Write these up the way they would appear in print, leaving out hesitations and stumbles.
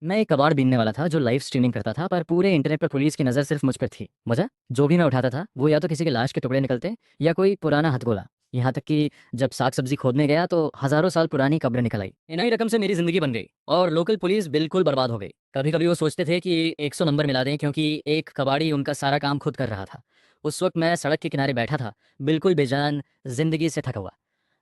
मैं एक कबाड़ बीनने वाला था जो लाइव स्ट्रीमिंग करता था, पर पूरे इंटरनेट पर पुलिस की नज़र सिर्फ मुझ पर थी। वजह, जो भी मैं उठाता था वो या तो किसी की लाश के टुकड़े निकलते या कोई पुराना हथगोला। यहाँ तक कि जब साग सब्जी खोदने गया तो हजारों साल पुरानी कब्र निकल आई। इन्हीं रकम से मेरी जिंदगी बन गई और लोकल पुलिस बिल्कुल बर्बाद हो गई। कभी कभी वो सोचते थे कि 100 नंबर मिला दें, क्योंकि एक कबाड़ी उनका सारा काम खुद कर रहा था। उस वक्त मैं सड़क के किनारे बैठा था, बिल्कुल बेजान, जिंदगी से थका हुआ।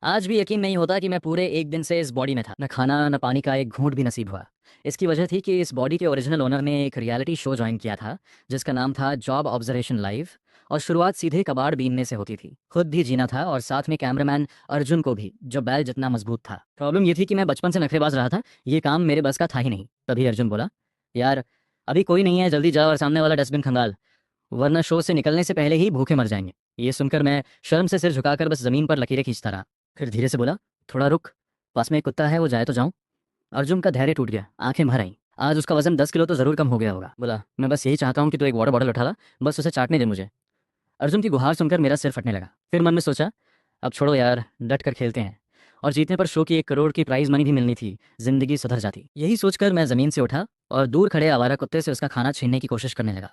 आज भी यकीन नहीं होता कि मैं पूरे एक दिन से इस बॉडी में था। न खाना न पानी का एक घूंट भी नसीब हुआ। इसकी वजह थी कि इस बॉडी के ओरिजिनल ओनर ने एक रियलिटी शो ज्वाइन किया था, जिसका नाम था जॉब ऑब्जर्वेशन लाइव। और शुरुआत सीधे कबाड़ बीनने से होती थी। खुद भी जीना था और साथ में कैमरामैन अर्जुन को भी, जो बैल जितना मजबूत था। प्रॉब्लम ये थी कि मैं बचपन से नखरेबाज रहा था, ये काम मेरे बस का था ही नहीं। तभी अर्जुन बोला, यार अभी कोई नहीं है, जल्दी जाओ और सामने वाला डस्टबिन खंगाल, वरना शो से निकलने से पहले ही भूखे मर जाएंगे। ये सुनकर मैं शर्म से सिर झुकाकर बस जमीन पर लकीरें खींचता रहा। फिर धीरे से बोला, थोड़ा रुक, पास में एक कुत्ता है, वो जाए तो जाऊं। अर्जुन का धैर्य टूट गया, आंखें भर आईं। आज उसका वजन 10 किलो तो जरूर कम हो गया होगा। बोला, मैं बस यही चाहता हूँ कि तू एक वाटर बॉटल उठा ला, बस उसे चाटने दे मुझे। अर्जुन की गुहार सुनकर मेरा सिर फटने लगा। फिर मन में सोचा, अब छोड़ो यार, डट कर खेलते हैं। और जीतने पर शो की 1 करोड़ की प्राइज मनी भी मिलनी थी, जिंदगी सुधर जाती। यही सोचकर मैं जमीन से उठा और दूर खड़े आवारा कुत्ते से उसका खाना छीनने की कोशिश करने लगा।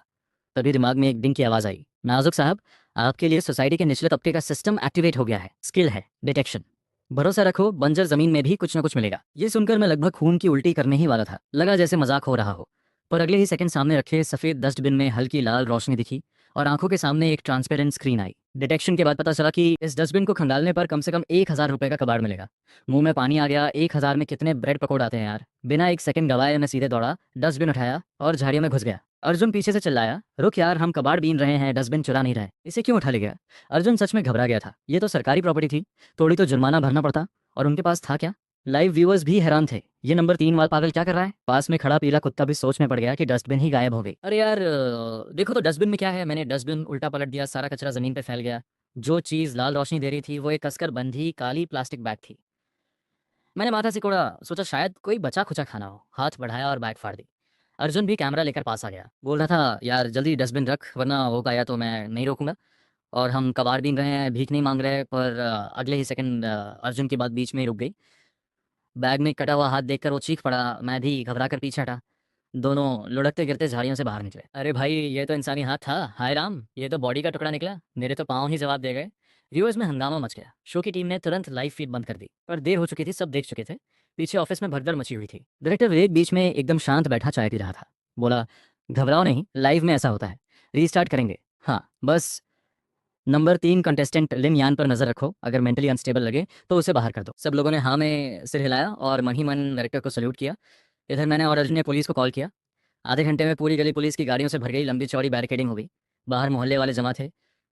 तभी दिमाग में एक डिंग की आवाज़ आई, नाजुक साहब, आपके लिए सोसाइटी के निचले तबके का सिस्टम एक्टिवेट हो गया है। स्किल है डिटेक्शन। भरोसा रखो, बंजर जमीन में भी कुछ ना कुछ मिलेगा। ये सुनकर मैं लगभग खून की उल्टी करने ही वाला था। लगा जैसे मजाक हो रहा हो। पर अगले ही सेकंड सामने रखे सफेद डस्टबिन में हल्की लाल रोशनी दिखी और आंखों के सामने एक ट्रांसपेरेंट स्क्रीन आई। डिटेक्शन के बाद पता चला कि इस डस्टबिन को खंगालने पर कम से कम 1,000 रुपए का कबाड़ मिलेगा। मुंह में पानी आ गया। 1,000 में कितने ब्रेड पकौड़ आते हैं यार। बिना एक सेकंड गवाए मैं सीधे दौड़ा, डस्टबिन उठाया और झाड़ियों में घुस गया। अर्जुन पीछे से चिल्लाया, रुक यार, हम कबाड़ बीन रहे हैं, डस्टबिन चुरा नहीं रहे, इसे क्यों उठा ले गया। अर्जुन सच में घबरा गया था। ये तो सरकारी प्रॉपर्टी थी, थोड़ी तो जुर्माना भरना पड़ता। और उनके पास था क्या। लाइव व्यूअर्स भी हैरान थे, ये नंबर 3 वाला पागल क्या कर रहा है। पास में खड़ा पीला कुत्ता भी सोच में पड़ गया कि डस्टबिन ही गायब हो गई। अरे यार देखो तो डस्टबिन में क्या है। मैंने डस्टबिन उल्टा पलट दिया, सारा कचरा जमीन पे फैल गया। जो चीज लाल रोशनी दे रही थी वो एक कसकर बंधी काली प्लास्टिक बैग थी। मैंने माथा सिकोड़ा, सोचा शायद कोई बचा खुचा खाना हो। हाथ बढ़ाया और बैग फाड़ दी। अर्जुन भी कैमरा लेकर पास आ गया। बोल रहा था, यार जल्दी डस्टबिन रख, वरना वो गाया तो मैं नहीं रोकूंगा। और हम कबाड़ बीन रहे हैं, भीख नहीं मांग रहे। पर अगले ही सेकंड अर्जुन की बात बीच में ही रुक गई। बैग में कटा हुआ हाथ देखकर वो चीख पड़ा। मैं भी घबरा कर पीछे हटा। दोनों लुढ़कते गिरते झाड़ियों से बाहर निकले। अरे भाई, ये तो इंसानी हाथ था। हाय राम, ये तो बॉडी का टुकड़ा निकला। मेरे तो पाँव ही जवाब दे गए। व्यूअर्स में हंगामा मच गया। शो की टीम ने तुरंत लाइव फीड बंद कर दी, पर देर हो चुकी थी, सब देख चुके थे। पीछे ऑफिस में भगदड़ मची हुई थी। डायरेक्टर विवेक बीच में एकदम शांत बैठा चाय पी रहा था। बोला, घबराओ नहीं, लाइव में ऐसा होता है, रीस्टार्ट करेंगे। हाँ बस नंबर 3 कंटेस्टेंट लिन यान पर नजर रखो, अगर मेंटली अनस्टेबल लगे तो उसे बाहर कर दो। सब लोगों ने हाँ में सिर हिलाया और मन ही मन डायरेक्टर को सल्यूट किया। इधर मैंने और अर्जुन ने पुलिस को कॉल किया। आधे घंटे में पूरी गली पुलिस की गाड़ियों से भर गई। लंबी चौड़ी बैरिकेडिंग हो गई। बाहर मोहल्ले वाले जमा थे।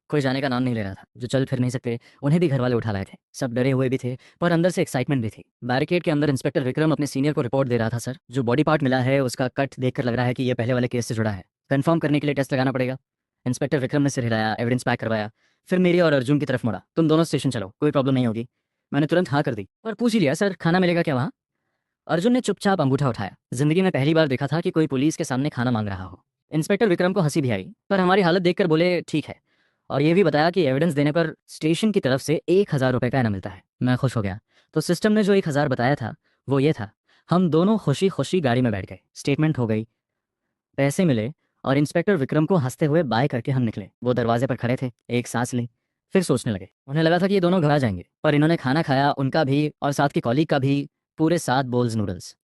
कोई जाने का नाम नहीं ले रहा था। जो चल फिर नहीं सकते उन्हें भी घर वाले उठा लाए थे। सब डरे हुए भी थे, पर अंदर से एक्साइटमेंट भी थी। बैरिकेड के अंदर इंस्पेक्टर विक्रम अपने सीनियर को रिपोर्ट दे रहा था। सर, जो बॉडी पार्ट मिला है उसका कट देखकर लग रहा है कि ये पहले वाले केस से जुड़ा है। कंफर्म करने के लिए टेस्ट लगाना पड़ेगा। इंस्पेक्टर विक्रम ने सिर हिलाया, एविडेंस पैक करवाया। फिर मेरी और अर्जुन की तरफ मुड़ा, तुम दोनों स्टेशन चलो, कोई प्रॉब्लम नहीं होगी। मैंने तुरंत हाँ कर दी और पूछ ही लिया, सर खाना मिलेगा क्या वहाँ। अर्जुन ने चुपचाप अंगूठा उठाया। जिंदगी में पहली बार देखा था कि कोई पुलिस के सामने खाना मांग रहा हो। इंस्पेक्टर विक्रम को हंसी भी आई, पर हमारी हालत देखकर बोले, ठीक है। और ये भी बताया कि एविडेंस देने पर स्टेशन की तरफ से 1,000 रुपए का इनाम मिलता है। मैं खुश हो गया। तो सिस्टम ने जो 1,000 बताया था वो ये था। हम दोनों खुशी खुशी गाड़ी में बैठ गए। स्टेटमेंट हो गई, पैसे मिले और इंस्पेक्टर विक्रम को हंसते हुए बाय करके हम निकले। वो दरवाजे पर खड़े थे, एक सांस ली, फिर सोचने लगे। उन्हें लगा था कि ये दोनों घबरा जाएंगे, पर इन्होंने खाना खाया, उनका भी और साथ के कॉलीग का भी, पूरे 7 बोल्स नूडल्स।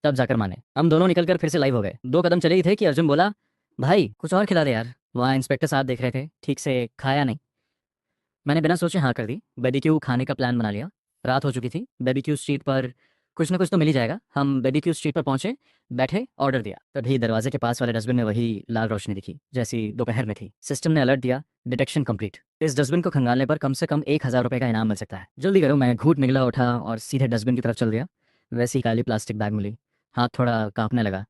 तब जाकर माने। हम दोनों निकलकर फिर से लाइव हो गए। 2 कदम चले ही थे कि अर्जुन बोला, भाई कुछ और खिला दे यार। वहाँ इंस्पेक्टर साहब देख रहे थे, ठीक से खाया नहीं। मैंने बिना सोचे हाँ कर दी। बेबीक्यू खाने का प्लान बना लिया। रात हो चुकी थी। बेबीक्यू स्ट्रीट पर कुछ ना कुछ तो मिल ही जाएगा। हम बेबीक्यू स्ट्रीट पर पहुंचे, बैठे, ऑर्डर दिया। तभी दरवाजे के पास वाले डस्टबिन में वही लाल रोशनी दिखी जैसी दोपहर में थी। सिस्टम ने अलर्ट दिया, डिटेक्शन कंप्लीट। इस डस्टबिन को खंगालने पर कम से कम 1,000 रुपए का इनाम मिल सकता है। जल्दी करो। मैं घूट निगला उठा और सीधे डस्टबिन की तरफ चल दिया। वैसी काली प्लास्टिक बैग मिली। हाथ थोड़ा कांपने लगा।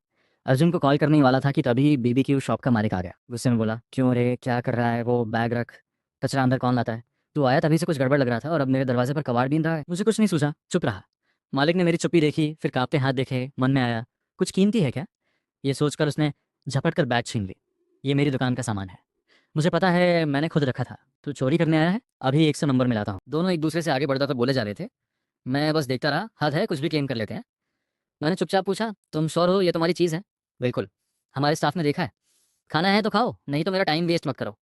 अर्जुन को कॉल करने ही वाला था कि तभी बीबीक्यू शॉप का मालिक आ गया। गुस्से में बोला, क्यों रे, क्या कर रहा है, वो बैग रख, कचरा अंदर कौन लाता है। तू आया तभी से कुछ गड़बड़ लग रहा था और अब मेरे दरवाजे पर कबाड़ बीन रहा है। मुझे कुछ नहीं सूझा, चुप रहा। मालिक ने मेरी चुप्पी देखी, फिर कांपते हाथ देखे। मन में आया, कुछ कीमती है क्या। ये सोचकर उसने झपट कर बैग छीन ली। ये मेरी दुकान का सामान है, मुझे पता है, मैंने खुद रखा था। तू चोरी करने आया है, अभी 100 नंबर मिलाता हूँ। दोनों एक दूसरे से आगे बढ़ता तो बोले जा रहे थे। मैं बस देखता रहा। हद है, कुछ भी क्लेम कर लेते हैं। मैंने चुपचाप पूछा, तुम श्योर हो ये तुम्हारी चीज़ है? बिल्कुल, हमारे स्टाफ ने देखा है। खाना है तो खाओ, नहीं तो मेरा टाइम वेस्ट मत करो।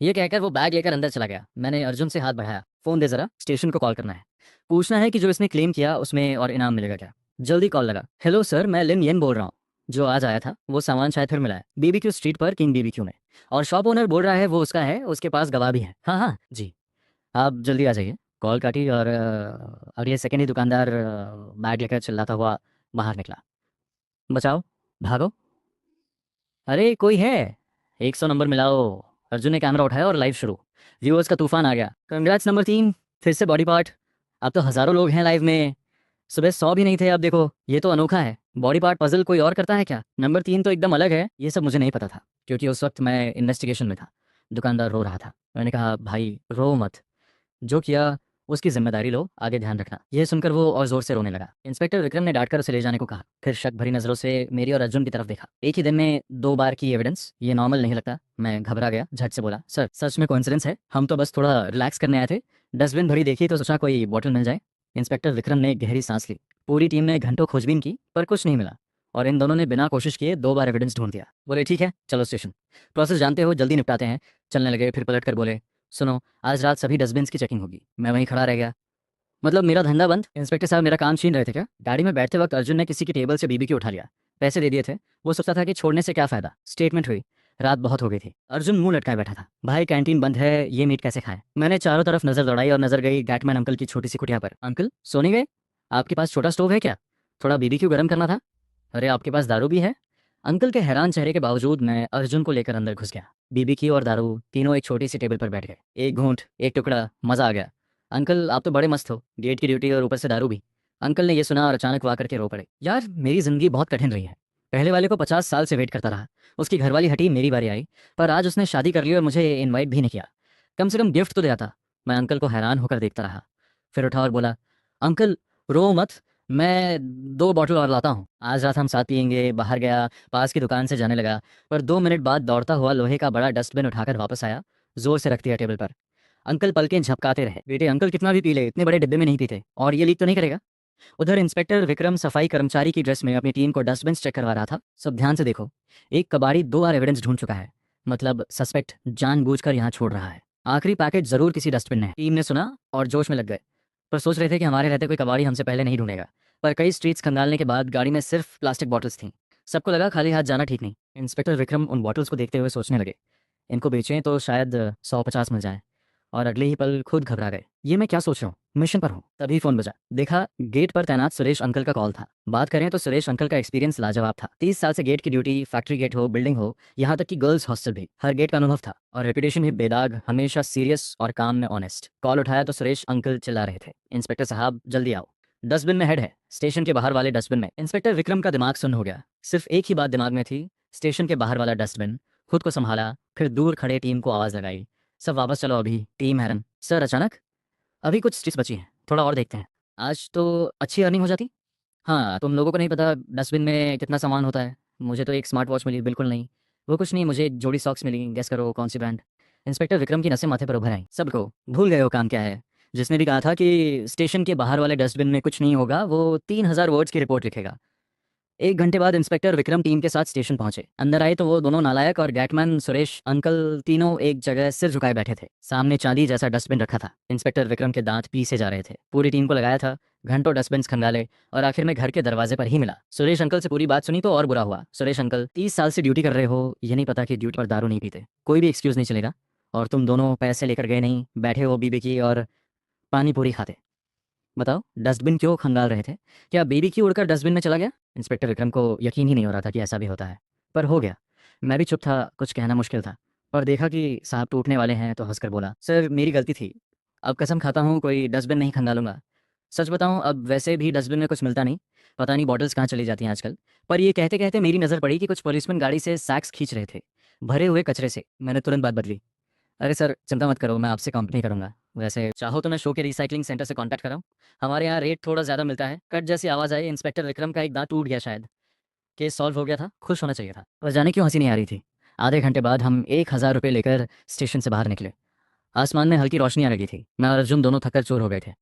ये कहकर वो बैग लेकर अंदर चला गया। मैंने अर्जुन से हाथ बढ़ाया, फ़ोन दे ज़रा, स्टेशन को कॉल करना है। पूछना है कि जो इसने क्लेम किया उसमें और इनाम मिलेगा क्या। जल्दी कॉल लगा। हेलो सर, मैं लिन येन बोल रहा हूँ। जो आज आया था वो सामान शायद फिर मिला है, बीबीक्यू स्ट्रीट पर किंग बीबीक्यू में। और शॉप ओनर बोल रहा है वो उसका है, उसके पास गवाह भी है। हाँ हाँ जी, आप जल्दी आ जाइए। कॉल काटी और अगले सेकंड ही दुकानदार बैग लेकर चिल्लाता हुआ बाहर निकला। बचाओ, भागो, अरे कोई है, 100 नंबर मिलाओ। अर्जुन ने कैमरा उठाया और लाइव शुरू। व्यूअर्स का तूफान आ गया। कंग्रेट्स नंबर 3, फिर से बॉडी पार्ट। अब तो हज़ारों लोग हैं लाइव में। सुबह 100 भी नहीं थे, अब देखो ये तो अनोखा है। बॉडी पार्ट पजल कोई और करता है क्या? नंबर 3 तो एकदम अलग है। ये सब मुझे नहीं पता था, क्योंकि उस वक्त मैं इन्वेस्टिगेशन में था। दुकानदार रो रहा था। मैंने कहा भाई रो मत, जो किया उसकी जिम्मेदारी लो, आगे ध्यान रखना। यह सुनकर वो और जोर से रोने लगा। इंस्पेक्टर विक्रम ने डांटकर उसे ले जाने को कहा, फिर शक भरी नजरों से मेरी और अर्जुन की तरफ देखा। एक ही दिन में 2 बार की एविडेंस, ये नॉर्मल नहीं लगता। मैं घबरा गया, झट से बोला, सर सच में कोइंसिडेंस है, हम तो बस थोड़ा रिलैक्स करने आए थे। डस्टबिन भरी देखी तो सोचा कोई बॉटल मिल जाए। इंस्पेक्टर विक्रम ने एक गहरी सांस ली। पूरी टीम ने घंटों खोजबीन की पर कुछ नहीं मिला, और इन दोनों ने बिना कोशिश किए 2 बार एविडेंस ढूंढ दिया। बोले ठीक है चलो स्टेशन, प्रोसेस जानते हो, जल्दी निपटाते हैं। चलने लगे, फिर पलट कर बोले, सुनो आज रात सभी डस्टबिन की चेकिंग होगी। मैं वहीं खड़ा रह गया। मतलब मेरा धंधा बंद? इंस्पेक्टर साहब मेरा काम छीन रहे थे क्या? गाड़ी में बैठते वक्त अर्जुन ने किसी की टेबल से बीबीक्यू उठा लिया। पैसे दे दिए थे। वो सोचता था कि छोड़ने से क्या फायदा। स्टेटमेंट हुई। रात बहुत हो गई थी। अर्जुन मुंह लटकाए बैठा था। भाई कैंटीन बंद है, ये मीट कैसे खाएं? मैंने चारों तरफ नजर दौड़ाई और नजर गई गैटमैन अंकल की छोटी सी कुटिया पर। अंकल सोने गए? आपके पास छोटा स्टोव है क्या? थोड़ा बीबीक्यू गर्म करना था। अरे आपके पास दारू भी है? अंकल के हैरान चेहरे के बावजूद मैं अर्जुन को लेकर अंदर घुस गया। बीबीक्यू और दारू तीनों एक छोटी सी टेबल पर बैठ गए। एक घूंट, एक टुकड़ा, मजा आ गया। अंकल आप तो बड़े मस्त हो, गेट की ड्यूटी और ऊपर से दारू भी। अंकल ने ये सुना और अचानक वाह करके रो पड़े। यार मेरी ज़िंदगी बहुत कठिन रही है। पहले वाले को 50 साल से वेट करता रहा, उसकी घरवाली हटी, मेरी बारी आई। पर आज उसने शादी कर ली और मुझे इनवाइट भी नहीं किया। कम से कम गिफ्ट तो देता। मैं अंकल को हैरान होकर देखता रहा, फिर उठा और बोला, अंकल रो मत, मैं 2 बॉटल और लाता हूँ, आज रात हम साथ पियेंगे। बाहर गया, पास की दुकान से जाने लगा, पर 2 मिनट बाद दौड़ता हुआ लोहे का बड़ा डस्टबिन उठाकर वापस आया, जोर से रख दिया टेबल पर। अंकल पलकें झपकाते रहे। बेटे अंकल कितना भी पी ले, इतने बड़े डिब्बे में नहीं पीते, और ये लीक तो नहीं करेगा? उधर इंस्पेक्टर विक्रम सफाई कर्मचारी की ड्रेस में अपनी टीम को डस्टबिन चेक करवा रहा था। सब ध्यान से देखो, एक कबाड़ी 2 बार एविडेंस ढूंढ चुका है। मतलब सस्पेक्ट जानबूझकर यहाँ छोड़ रहा है। आखिरी पैकेट जरूर किसी डस्टबिन में है। टीम ने सुना और जोश में लग गए, पर सोच रहे थे कि हमारे रहते कोई कबाड़ी हमसे पहले नहीं ढूंढेगा। पर कई स्ट्रीट्स खंगालने के बाद गाड़ी में सिर्फ प्लास्टिक बॉटल्स थीं। सबको लगा खाली हाथ जाना ठीक नहीं। इंस्पेक्टर विक्रम उन बॉटल्स को देखते हुए सोचने लगे, इनको बेचें तो शायद 100-50 मिल जाए, और अगले ही पल खुद घबरा गए। ये मैं क्या सोच रहा हूँ, मिशन पर हूँ। तभी फोन बजा। देखा गेट पर तैनात सुरेश अंकल का कॉल था। बात करें तो सुरेश अंकल का एक्सपीरियंस लाजवाब था। 30 साल से गेट की ड्यूटी, फैक्ट्री गेट हो, बिल्डिंग हो, यहाँ तक कि गर्ल्स हॉस्टल भी, हर गेट का अनुभव था, और रेपुटेशन भी बेदाग, हमेशा सीरियस और काम में ऑनेस्ट। कॉल उठाया तो सुरेश अंकल चिल्ला रहे थे, इंस्पेक्टर साहब जल्दी आओ, डस्टबिन में हेड है, स्टेशन के बाहर वाले डस्टबिन में। इंस्पेक्टर विक्रम का दिमाग सुन्न हो गया। सिर्फ एक ही बात दिमाग में थी, स्टेशन के बाहर वाला डस्टबिन। खुद को संभाला, फिर दूर खड़े टीम को आवाज लगाई, सब वापस चलो अभी। टीम हैरन, सर अचानक? अभी कुछ स्ट्रिप्स बची हैं, थोड़ा और देखते हैं। आज तो अच्छी अर्निंग हो जाती। हाँ तुम लोगों को नहीं पता डस्टबिन में कितना सामान होता है। मुझे तो एक स्मार्ट वॉच मिली, बिल्कुल नहीं, वो कुछ नहीं, मुझे एक जोड़ी सॉक्स मिली, गेस करो कौन सी ब्रांड? इंस्पेक्टर विक्रम की नसें माथे पर उभर आई। सबको भूल गए हो काम क्या है? जिसने भी कहा था कि स्टेशन के बाहर वाले डस्टबिन में कुछ नहीं होगा, वो 3000 वर्ड्स की रिपोर्ट लिखेगा। 1 घंटे बाद इंस्पेक्टर विक्रम टीम के साथ स्टेशन पहुंचे। अंदर आए तो वो दोनों नालायक और गैटमैन सुरेश अंकल तीनों एक जगह सिर झुकाए बैठे थे। सामने चांदी जैसा डस्टबिन रखा था। इंस्पेक्टर विक्रम के दांत पीसे जा रहे थे। पूरी टीम को लगाया था, घंटों डस्टबिन खंगाले, और आखिर में घर के दरवाजे पर ही मिला। सुरेश अंकल से पूरी बात सुनी तो और बुरा हुआ। सुरेश अंकल 30 साल से ड्यूटी कर रहे हो, ये नहीं पता कि ड्यूटी पर दारू नहीं पीते? कोई भी एक्सक्यूज नहीं चलेगा। और तुम दोनों पैसे लेकर गए नहीं, बैठे हो बीबी की और पानी पूरी खाते। बताओ डस्टबिन क्यों खंगाल रहे थे? क्या बेबी की उड़कर डस्टबिन में चला गया? इंस्पेक्टर विक्रम को यकीन ही नहीं हो रहा था कि ऐसा भी होता है, पर हो गया। मैं भी चुप था, कुछ कहना मुश्किल था, पर देखा कि साहब टूटने वाले हैं तो हंसकर बोला, सर मेरी गलती थी, अब कसम खाता हूँ कोई डस्टबिन नहीं खंगालूंगा। सच बताऊँ अब वैसे भी डस्टबिन में कुछ मिलता नहीं, पता नहीं बॉटल्स कहाँ चली जाती हैं आजकल। पर ये कहते कहते मेरी नज़र पड़ी कि कुछ पुलिसमैन गाड़ी से सैक्स खींच रहे थे, भरे हुए कचरे से। मैंने तुरंत बात बदली, अरे सर चिंता मत करो, मैं आपसे कंपनी करूंगा। वैसे चाहो तो मैं शो के रिसाइकलिंग सेंटर से कांटेक्ट कराऊं, हमारे यहाँ रेट थोड़ा ज़्यादा मिलता है। कट जैसी आवाज़ आई। इंस्पेक्टर विक्रम का एक दांत टूट गया शायद। केस सॉल्व हो गया था, खुश होना चाहिए था। बस जाने क्यों हंसी नहीं आ रही थी। आधे घंटे बाद हम 1000 रुपये लेकर स्टेशन से बाहर निकले। आसमान में हल्की रोशनियाँ लगी थी। मैं और अर्जुन दोनों थककर चोर हो गए थे।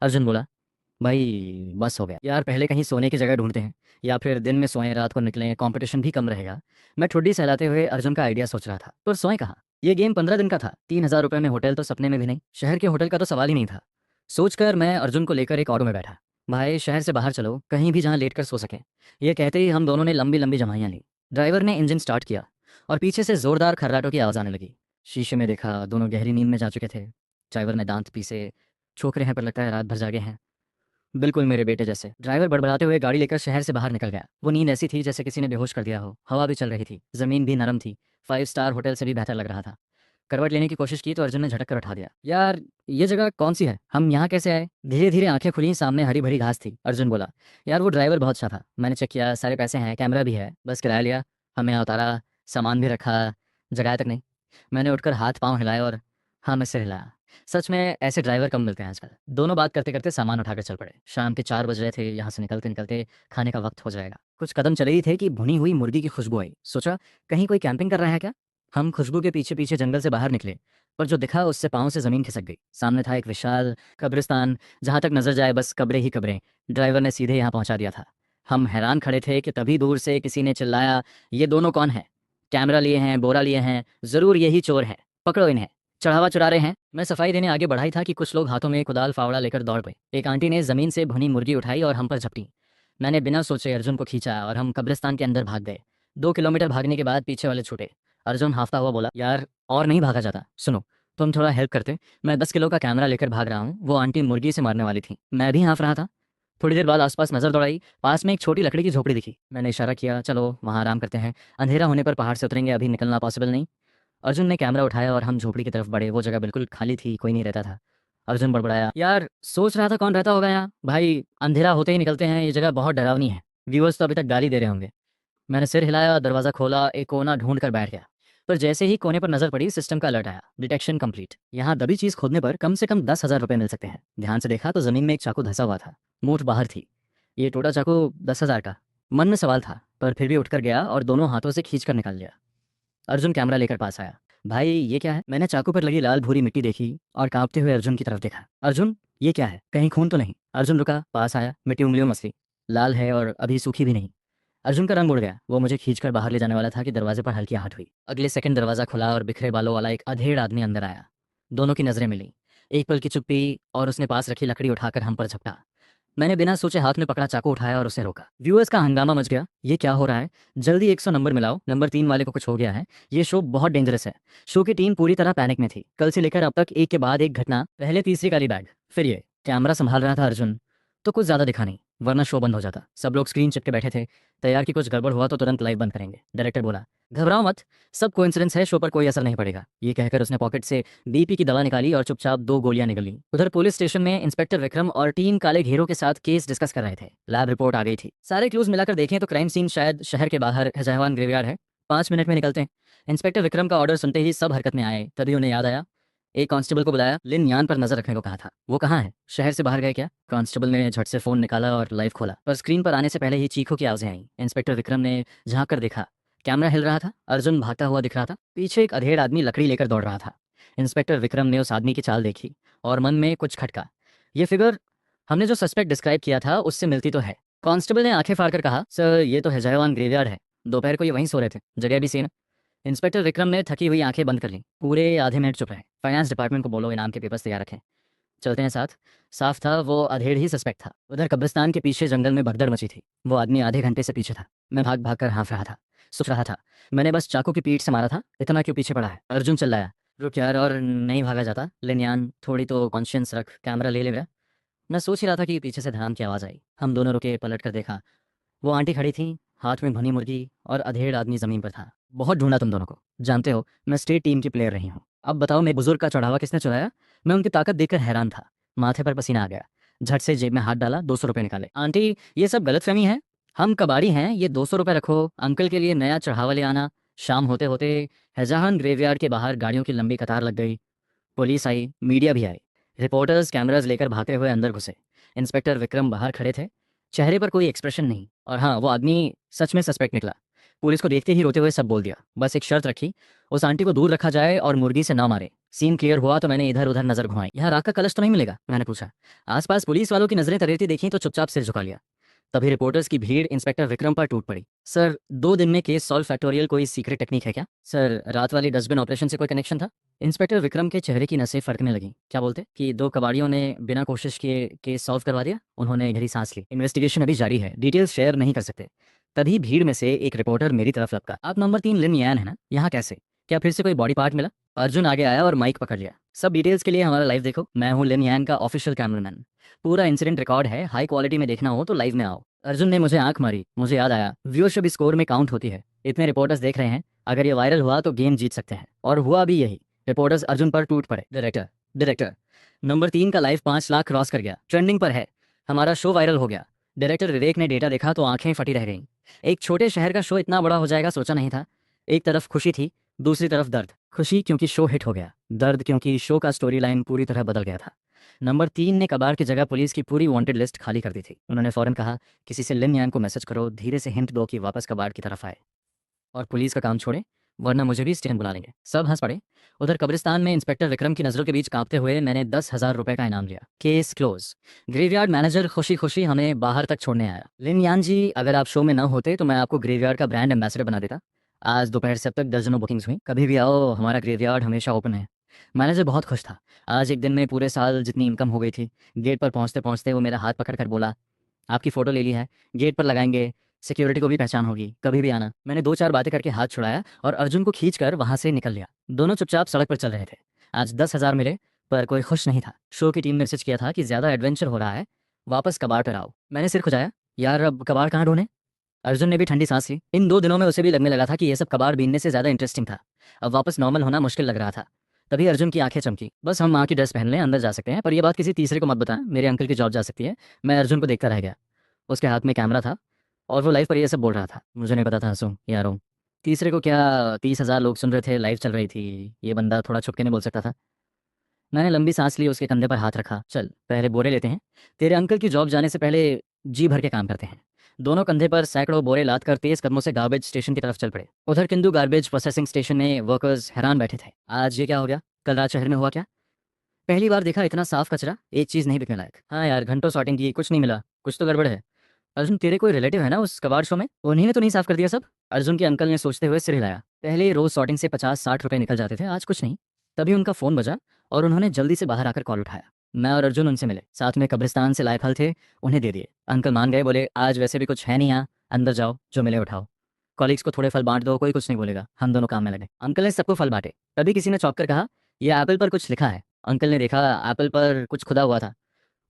अर्जुन बोला, भाई बस हो गया यार, पहले कहीं सोने की जगह ढूंढते हैं या फिर दिन में सोएं, रात को निकलें, कंपटीशन भी कम रहेगा। मैं ठुड्डी सहलाते हुए अर्जुन का आइडिया सोच रहा था, पर सोएं कहाँ? ये गेम 15 दिन का था, 3,000 रुपये में होटल तो सपने में भी नहीं, शहर के होटल का तो सवाल ही नहीं था। सोचकर मैं अर्जुन को लेकर एक ऑटो में बैठा। भाई शहर से बाहर चलो, कहीं भी जहाँ लेट कर सो सकें। ये कहते ही हम दोनों ने लंबी लंबी जमाइयाँ ली। ड्राइवर ने इंजन स्टार्ट किया और पीछे से जोरदार खर्राटों की आवाज़ आने लगी। शीशे में देखा, दोनों गहरी नींद में जा चुके थे। ड्राइवर ने दांत पीसे, छोकरे हैं पर लगता है रात भर जागे हैं। बिल्कुल मेरे बेटे जैसे। ड्राइवर बड़बड़ाते हुए गाड़ी लेकर शहर से बाहर निकल गया। वो नींद ऐसी थी जैसे किसी ने बेहोश कर दिया हो। हवा भी चल रही थी, ज़मीन भी नरम थी, 5 स्टार होटल से भी बेहतर लग रहा था। करवट लेने की कोशिश की तो अर्जुन ने झटक कर उठा दिया। यार ये जगह कौन सी है, हम यहाँ कैसे आए? धीरे धीरे आंखें खुली, सामने हरी भरी घास थी। अर्जुन बोला, यार वो ड्राइवर बहुत अच्छा था, मैंने चेक किया, सारे पैसे हैं, कैमरा भी है, बस किराया लिया, हमें यहाँ उतारा, सामान भी रखा, जगाया तक नहीं। मैंने उठकर हाथ पाँव हिलाए और हाँ मैं सिर हिलाया। सच में ऐसे ड्राइवर कम मिलते हैं आजकल। दोनों बात करते करते सामान उठाकर चल पड़े। शाम के 4 बज रहे थे। यहाँ से निकलते निकलते खाने का वक्त हो जाएगा। कुछ कदम चले ही थे कि भुनी हुई मुर्गी की खुशबू आई। सोचा कहीं कोई कैंपिंग कर रहा है क्या। हम खुशबू के पीछे पीछे जंगल से बाहर निकले, पर जो दिखा उससे पाँव से ज़मीन खिसक गई। सामने था एक विशाल कब्रिस्तान, जहाँ तक नजर जाए बस कब्रें ही कब्रें। ड्राइवर ने सीधे यहाँ पहुँचा दिया था। हम हैरान खड़े थे कि तभी दूर से किसी ने चिल्लाया, ये दोनों कौन है? कैमरा लिए हैं, बोरा लिए हैं, ज़रूर यही चोर हैं, पकड़ो इन्हें, चढ़ावा चुरा रहे हैं। मैं सफाई देने आगे बढ़ा ही था कि कुछ लोग हाथों में कुदाल फावड़ा लेकर दौड़ पड़े। एक आंटी ने ज़मीन से भुनी मुर्गी उठाई और हम पर झपटी। मैंने बिना सोचे अर्जुन को खींचा और हम कब्रिस्तान के अंदर भाग गए। 2 किलोमीटर भागने के बाद पीछे वाले छूटे। अर्जुन हांफता हुआ बोला, यार और नहीं भागा जाता, सुनो तुम थोड़ा हेल्प करते, मैं 10 किलो का कैमरा लेकर भाग रहा हूँ। वो आंटी मुर्गी से मारने वाली थी, मैं भी हाँफ रहा था। थोड़ी देर बाद आसपास नजर दौड़ाई, पास में एक छोटी लकड़ी की झोपड़ी दिखी। मैंने इशारा किया, चलो वहाँ आराम करते हैं, अंधेरा होने पर पहाड़ से उतरेंगे, अभी निकलना पॉसिबल नहीं। अर्जुन ने कैमरा उठाया और हम झोपड़ी की तरफ बढ़े। वो जगह बिल्कुल खाली थी, कोई नहीं रहता था। अर्जुन बड़बड़ाया, यार सोच रहा था कौन रहता होगा यहाँ, भाई अंधेरा होते ही निकलते हैं, ये जगह बहुत डरावनी है, व्यूअर्स तो अभी तक गाली दे रहे होंगे। मैंने सिर हिलाया, दरवाज़ा खोला, एक कोना ढूंढ कर बैठ गया। पर जैसे ही कोने पर नजर पड़ी, सिस्टम का अलर्ट आया, डिटेक्शन कंप्लीट। यहाँ दबी चीज खोदने पर कम से कम 10,000 रुपये मिल सकते हैं। ध्यान से देखा तो जमीन में एक चाकू धंसा हुआ था, मूठ बाहर थी। ये टोटा चाकू 10,000 का। मन में सवाल था, पर फिर भी उठकर गया और दोनों हाथों से खींच कर निकाल लिया। अर्जुन कैमरा लेकर पास आया। भाई ये क्या है? मैंने चाकू पर लगी लाल भूरी मिट्टी देखी और कांपते हुए अर्जुन की तरफ देखा। अर्जुन ये क्या है, कहीं खून तो नहीं? अर्जुन रुका, पास आया, मिट्टी उंगलियों में मसली, लाल है और अभी सूखी भी नहीं। अर्जुन का रंग उड़ गया। वो मुझे खींचकर बाहर ले जाने वाला था कि दरवाजे पर हल्की आहट हुई। अगले सेकंड दरवाजा खुला और बिखरे बालों वाला एक अधेड़ आदमी अंदर आया। दोनों की नजरें मिली। एक पल की चुप्पी और उसने पास रखी लकड़ी उठाकर हम पर झपटा। मैंने बिना सोचे हाथ में पकड़ा चाकू उठाया और उसे रोका। व्यूअर्स का हंगामा मच गया, ये क्या हो रहा है, जल्दी 100 नंबर मिलाओ, नंबर 3 वाले को कुछ हो गया है, ये शो बहुत डेंजरस है। शो की टीम पूरी तरह पैनिक में थी। कल से लेकर अब तक एक के बाद एक घटना, पहले तीसरी काली बैग, फिर ये। कैमरा संभाल रहा था अर्जुन, तो कुछ ज्यादा दिखा नहीं, वरना शो बंद हो जाता। सब लोग स्क्रीन चिपके बैठे थे, तैयार कि कुछ गड़बड़ हुआ तो तुरंत लाइव बंद करेंगे। डायरेक्टर बोला, घबराओ मत, सब कोइंसिडेंस है, शो पर कोई असर नहीं पड़ेगा। ये कहकर उसने पॉकेट से बीपी की दवा निकाली और चुपचाप 2 गोलियां निकली। उधर पुलिस स्टेशन में इंस्पेक्टर विक्रम और टीम काले घेरों के साथ केस डिस्कस कर रहे थे। लैब रिपोर्ट आ गई थी। सारे क्लूज मिलाकर देखें तो क्राइम सीन शायद शहर के बाहर जहवान ग्रेवयार्ड है। 5 मिनट में निकलते हैं। इंस्पेक्टर विक्रम का ऑर्डर सुनते ही सब हरकत में आए। तभी उन्हें याद आया, एक कांस्टेबल को बुलाया, लिन यान पर नजर रखने को कहा था। वो कहाँ है, शहर से बाहर गए क्या? कांस्टेबल ने झट से फोन निकाला और लाइव खोला, पर स्क्रीन पर आने से पहले ही चीखों की आवाजें आई। इंस्पेक्टर विक्रम ने झांक कर देखा, कैमरा हिल रहा था, अर्जुन भागता हुआ दिख रहा था, पीछे एक अधेड़ आदमी लकड़ी लेकर दौड़ रहा था। इंस्पेक्टर विक्रम ने उस आदमी की चाल देखी और मन में कुछ खटका। ये फिगर हमने जो सस्पेक्ट डिस्क्राइब किया था उससे मिलती तो है। कांस्टेबल ने आंखें फाड़कर कहा, सर ये तो हैजरवान ग्रेवयार्ड है, दोपहर को ये वहीं सो रहे थे, जगह भी सेम। इंस्पेक्टर विक्रम ने थकी हुई आंखें बंद कर लीं। पूरे आधे मिनट चुप रहे। फाइनेंस डिपार्टमेंट को बोलो इनाम के पेपर्स तैयार रखें, चलते हैं साथ। साफ था वो अधेड़ ही सस्पेक्ट था। उधर कब्रिस्तान के पीछे जंगल में भगदड़ मची थी। वो आदमी आधे घंटे से पीछे था। मैं भाग भाग कर हाँफ रहा था, सोच रहा था, मैंने बस चाकू की पीठ से मारा था, इतना क्यों पीछे पड़ा है? अर्जुन चिल्लाया, रुक यार, और नहीं भागा जाता, लिनयान थोड़ी तो कॉन्शियंस रख, कैमरा ले ले मेरा। मैं सोच ही रहा था कि पीछे से धड़ाम की आवाज़ आई। हम दोनों रुके, पलट कर देखा, वो आंटी खड़ी थी, हाथ में भुनी मुर्गी और अधेड़ आदमी ज़मीन पर था। बहुत ढूंढा तुम दोनों को, जानते हो मैं स्टेट टीम की प्लेयर रही हूँ। अब बताओ मेरे बुजुर्ग का चढ़ावा किसने चुराया? मैं उनकी ताकत देखकर हैरान था। माथे पर पसीना आ गया। झट से जेब में हाथ डाला, 200 रुपये निकाले। आंटी ये सब गलतफहमी है, हम कबाड़ी हैं, ये 200 रुपये रखो, अंकल के लिए नया चढ़ावा ले आना। शाम होते होते हैजहान ग्रेवयार्ड के बाहर गाड़ियों की लंबी कतार लग गई। पुलिस आई, मीडिया भी आई। रिपोर्टर्स कैमराज लेकर भागते हुए अंदर घुसे। इंस्पेक्टर विक्रम बाहर खड़े थे, चेहरे पर कोई एक्सप्रेशन नहीं। और हाँ, वो आदमी सच में सस्पेक्ट निकला। पुलिस को देखते ही रोते हुए सब बोल दिया। बस एक शर्त रखी, उस आंटी को दूर रखा जाए और मुर्गी से ना मारे। सीन क्लियर हुआ तो मैंने इधर उधर नजर घुमाई। यहाँ राख का कलश तो नहीं मिलेगा, मैंने पूछा। आसपास पुलिस वालों की नजरें तरेती देखी तो चुपचाप सिर झुका लिया। तभी रिपोर्टर्स की भीड़ इंस्पेक्टर विक्रम पर टूट पड़ी। सर, 2 दिन में केस सॉल्व फैक्टोरियल कोई सीक्रेट टेक्निक है क्या? सर, रात वाली डस्टबिन ऑपरेशन से कोई कनेक्शन था? इंस्पेक्टर विक्रम के चेहरे की नसें फड़कने लगी। क्या बोलते कि 2 कबाड़ियों ने बिना कोशिश किए केस सॉल्व करवा दिया? उन्होंने गहरी सांस ली। इन्वेस्टिगेशन अभी जारी है, डिटेल्स शेयर नहीं कर सकते। तभी भीड़ में से एक रिपोर्टर मेरी तरफ लपका। आप नंबर 3 लिन यान है ना? यहाँ कैसे? क्या फिर से कोई बॉडी पार्ट मिला? अर्जुन आगे आया और माइक पकड़ लिया। सब डिटेल्स के लिए हमारा लाइव देखो। मैं हूँ लिन यान का ऑफिशियल कैमरामैन। पूरा इंसिडेंट रिकॉर्ड है, हाई क्वालिटी में देखना हो तो लाइव में आओ। अर्जुन ने मुझे आंख मारी। मुझे याद आया, व्यूअरशिप स्कोर में काउंट होती है। इतने रिपोर्टर्स देख रहे हैं, अगर ये वायरल हुआ तो गेम जीत सकते हैं। और हुआ भी यही। रिपोर्टर्स अर्जुन पर टूट पड़े। डायरेक्टर, डायरेक्टर, नंबर 3 का लाइव 5 लाख क्रॉस कर गया, ट्रेंडिंग पर है, हमारा शो वायरल हो गया। डायरेक्टर विवेक ने डेटा देखा तो आंखें फटी रह गईं। एक छोटे शहर का शो इतना बड़ा हो जाएगा सोचा नहीं था। एक तरफ खुशी थी, दूसरी तरफ दर्द। खुशी क्योंकि शो हिट हो गया, दर्द क्योंकि शो का स्टोरी लाइन पूरी तरह बदल गया था। नंबर 3 ने कबाड़ की जगह पुलिस की पूरी वांटेड लिस्ट खाली कर दी थी। उन्होंने फौरन कहा, किसी से लिन यान को मैसेज करो, धीरे से हिंट दो कि वापस कबाड़ की तरफ आए और पुलिस का काम छोड़े, वरना मुझे भी स्टेशन बुला लेंगे। सब हंस पड़े। उधर कब्रिस्तान में इंस्पेक्टर विक्रम की नज़रों के बीच कांपते हुए मैंने 10,000 रुपए का इनाम लिया। Case close. ग्रेवयार्ड मैनेजर खुशी खुशी हमें बाहर तक छोड़ने आया। लिन यान जी, अगर आप शो में न होते तो मैं आपको ग्रेवयार्ड का ब्रांड एम्बेसडर बना देता। आज दोपहर से अब तक दर्जनों बुकिंग्स हुई। कभी भी आओ, हमारा ग्रेवयार्ड हमेशा ओपन है। मैनेजर बहुत खुश था। आज एक दिन में पूरे साल जितनी इनकम हो गई थी। गेट पर पहुंचते पहुंचते वो मेरा हाथ पकड़ कर बोला, आपकी फ़ोटो ले ली है, गेट पर लगाएंगे, सिक्योरिटी को भी पहचान होगी, कभी भी आना। मैंने 2-4 बातें करके हाथ छुड़ाया और अर्जुन को खींचकर वहां से निकल लिया। दोनों चुपचाप सड़क पर चल रहे थे। आज 10,000 मिले, पर कोई खुश नहीं था। शो की टीम ने मैसेज किया था कि ज़्यादा एडवेंचर हो रहा है, वापस कबाड़ पर आओ। मैंने सिर खुजाया, यार अब कबाड़ कहाँ ढूंढे? अर्जुन ने भी ठंडी सांस ली। इन 2 दिनों में उसे भी लगने लगा था कि ये सब कबाड़ बीनने से ज़्यादा इंटरेस्टिंग था। अब वापस नॉर्मल होना मुश्किल लग रहा था। तभी अर्जुन की आंखें चमकी। बस हम माँ की ड्रेस पहन लें, अंदर जा सकते हैं, पर यह बात किसी तीसरे को मत बताएं, मेरे अंकल की जॉब जा सकती है। मैं अर्जुन को देखता रह गया। उसके हाथ में कैमरा था और वो लाइव पर ये सब बोल रहा था। मुझे नहीं पता था हंसूं या रोऊं। तीसरे को क्या, 30,000 लोग सुन रहे थे, लाइव चल रही थी, ये बंदा थोड़ा छुपके नहीं बोल सकता था? मैंने लंबी सांस ली, उसके कंधे पर हाथ रखा। चल पहले बोरे लेते हैं, तेरे अंकल की जॉब जाने से पहले जी भर के काम करते हैं। दोनों कंधे पर सैकड़ों बोरे लाद कर तेज कदमों से गार्बेज स्टेशन की तरफ चल पड़े। उधर किंदू गार्बेज प्रोसेसिंग स्टेशन में वर्कर्स हैरान बैठे थे। आज ये क्या हो गया? कल रात शहर में हुआ क्या? पहली बार देखा इतना साफ कचरा, एक चीज़ नहीं बिकने लायक। हाँ यार, घंटों सॉर्टिंग की, कुछ नहीं मिला, कुछ तो गड़बड़ है। अर्जुन, तेरे कोई रिलेटिव है ना उस कबाड़ शो में? उन्हीं ने तो नहीं साफ कर दिया सब? अर्जुन के अंकल ने सोचते हुए सिर हिलाया। पहले रोज सॉर्टिंग से 50-60 रुपए निकल जाते थे, आज कुछ नहीं। तभी उनका फ़ोन बजा और उन्होंने जल्दी से बाहर आकर कॉल उठाया। मैं और अर्जुन उनसे मिले, साथ में कब्रिस्तान से लाए फल थे, उन्हें दे दिए। अंकल मान गए, बोले आज वैसे भी कुछ है नहीं यहाँ, अंदर जाओ, जो मिले उठाओ। कॉलीग्स को थोड़े फल बांट दो, कोई कुछ नहीं बोलेगा, हम दोनों काम में लगे। अंकल ने सबको फल बांटे। तभी किसी ने चौंक कर कहा, यह एप्पल पर कुछ लिखा है। अंकल ने देखा, एप्पल पर कुछ खुदा हुआ था।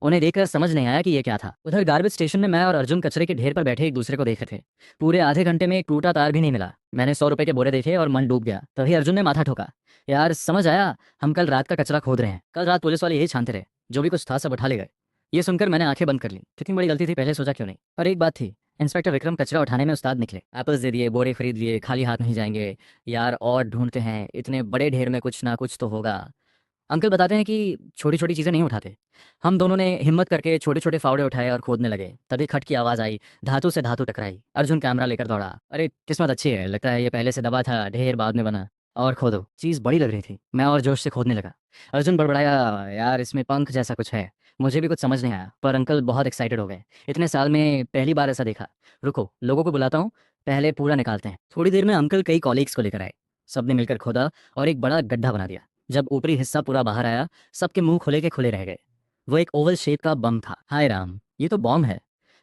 उन्हें देखकर समझ नहीं आया कि ये क्या था। उधर गार्बेज स्टेशन में मैं और अर्जुन कचरे के ढेर पर बैठे एक दूसरे को देख रहे थे। पूरे आधे घंटे में एक टूटा तार भी नहीं मिला। मैंने 100 रुपए के बोरे देखे और मन डूब गया। तभी अर्जुन ने माथा ठोका, यार समझ आया, हम कल रात का कचरा खोद रहे हैं। कल रात पुलिस वाले यही छानते रहे, जो भी कुछ था सब उठा ले गए। ये सुनकर मैंने आंखें बंद कर ली। कितनी बड़ी गलती थी, पहले सोचा क्यों नहीं। और एक बात थी, इंस्पेक्टर विक्रम कचरा उठाने में उस्ताद निकले। एप्पल्स दे दिए, बोरे खरीद लिए, खाली हाथ नहीं जाएंगे। यार और ढूंढते हैं, इतने बड़े ढेर में कुछ ना कुछ तो होगा। अंकल बताते हैं कि छोटी छोटी चीज़ें नहीं उठाते। हम दोनों ने हिम्मत करके छोटे छोटे फावड़े उठाए और खोदने लगे। तभी खट की आवाज़ आई, धातु से धातु टकराई। अर्जुन कैमरा लेकर दौड़ा। अरे किस्मत अच्छी है, लगता है ये पहले से दबा था, ढेर बाद में बना। और खोदो, चीज़ बड़ी लग रही थी। मैं और जोश से खोदने लगा। अर्जुन बड़बड़ाया, यार इसमें पंख जैसा कुछ है। मुझे भी कुछ समझ नहीं आया, पर अंकल बहुत एक्साइटेड हो गए। इतने साल में पहली बार ऐसा देखा। रुको, लोगों को बुलाता हूँ, पहले पूरा निकालते हैं। थोड़ी देर में अंकल कई कॉलीग्स को लेकर आए। सबने मिलकर खोदा और एक बड़ा गड्ढा बना दिया। जब ऊपरी हिस्सा पूरा बाहर आया, सबके मुंह खुले के खुले रह गए। वो एक ओवल शेप का बम था। हाय राम, ये तो बॉम्ब है।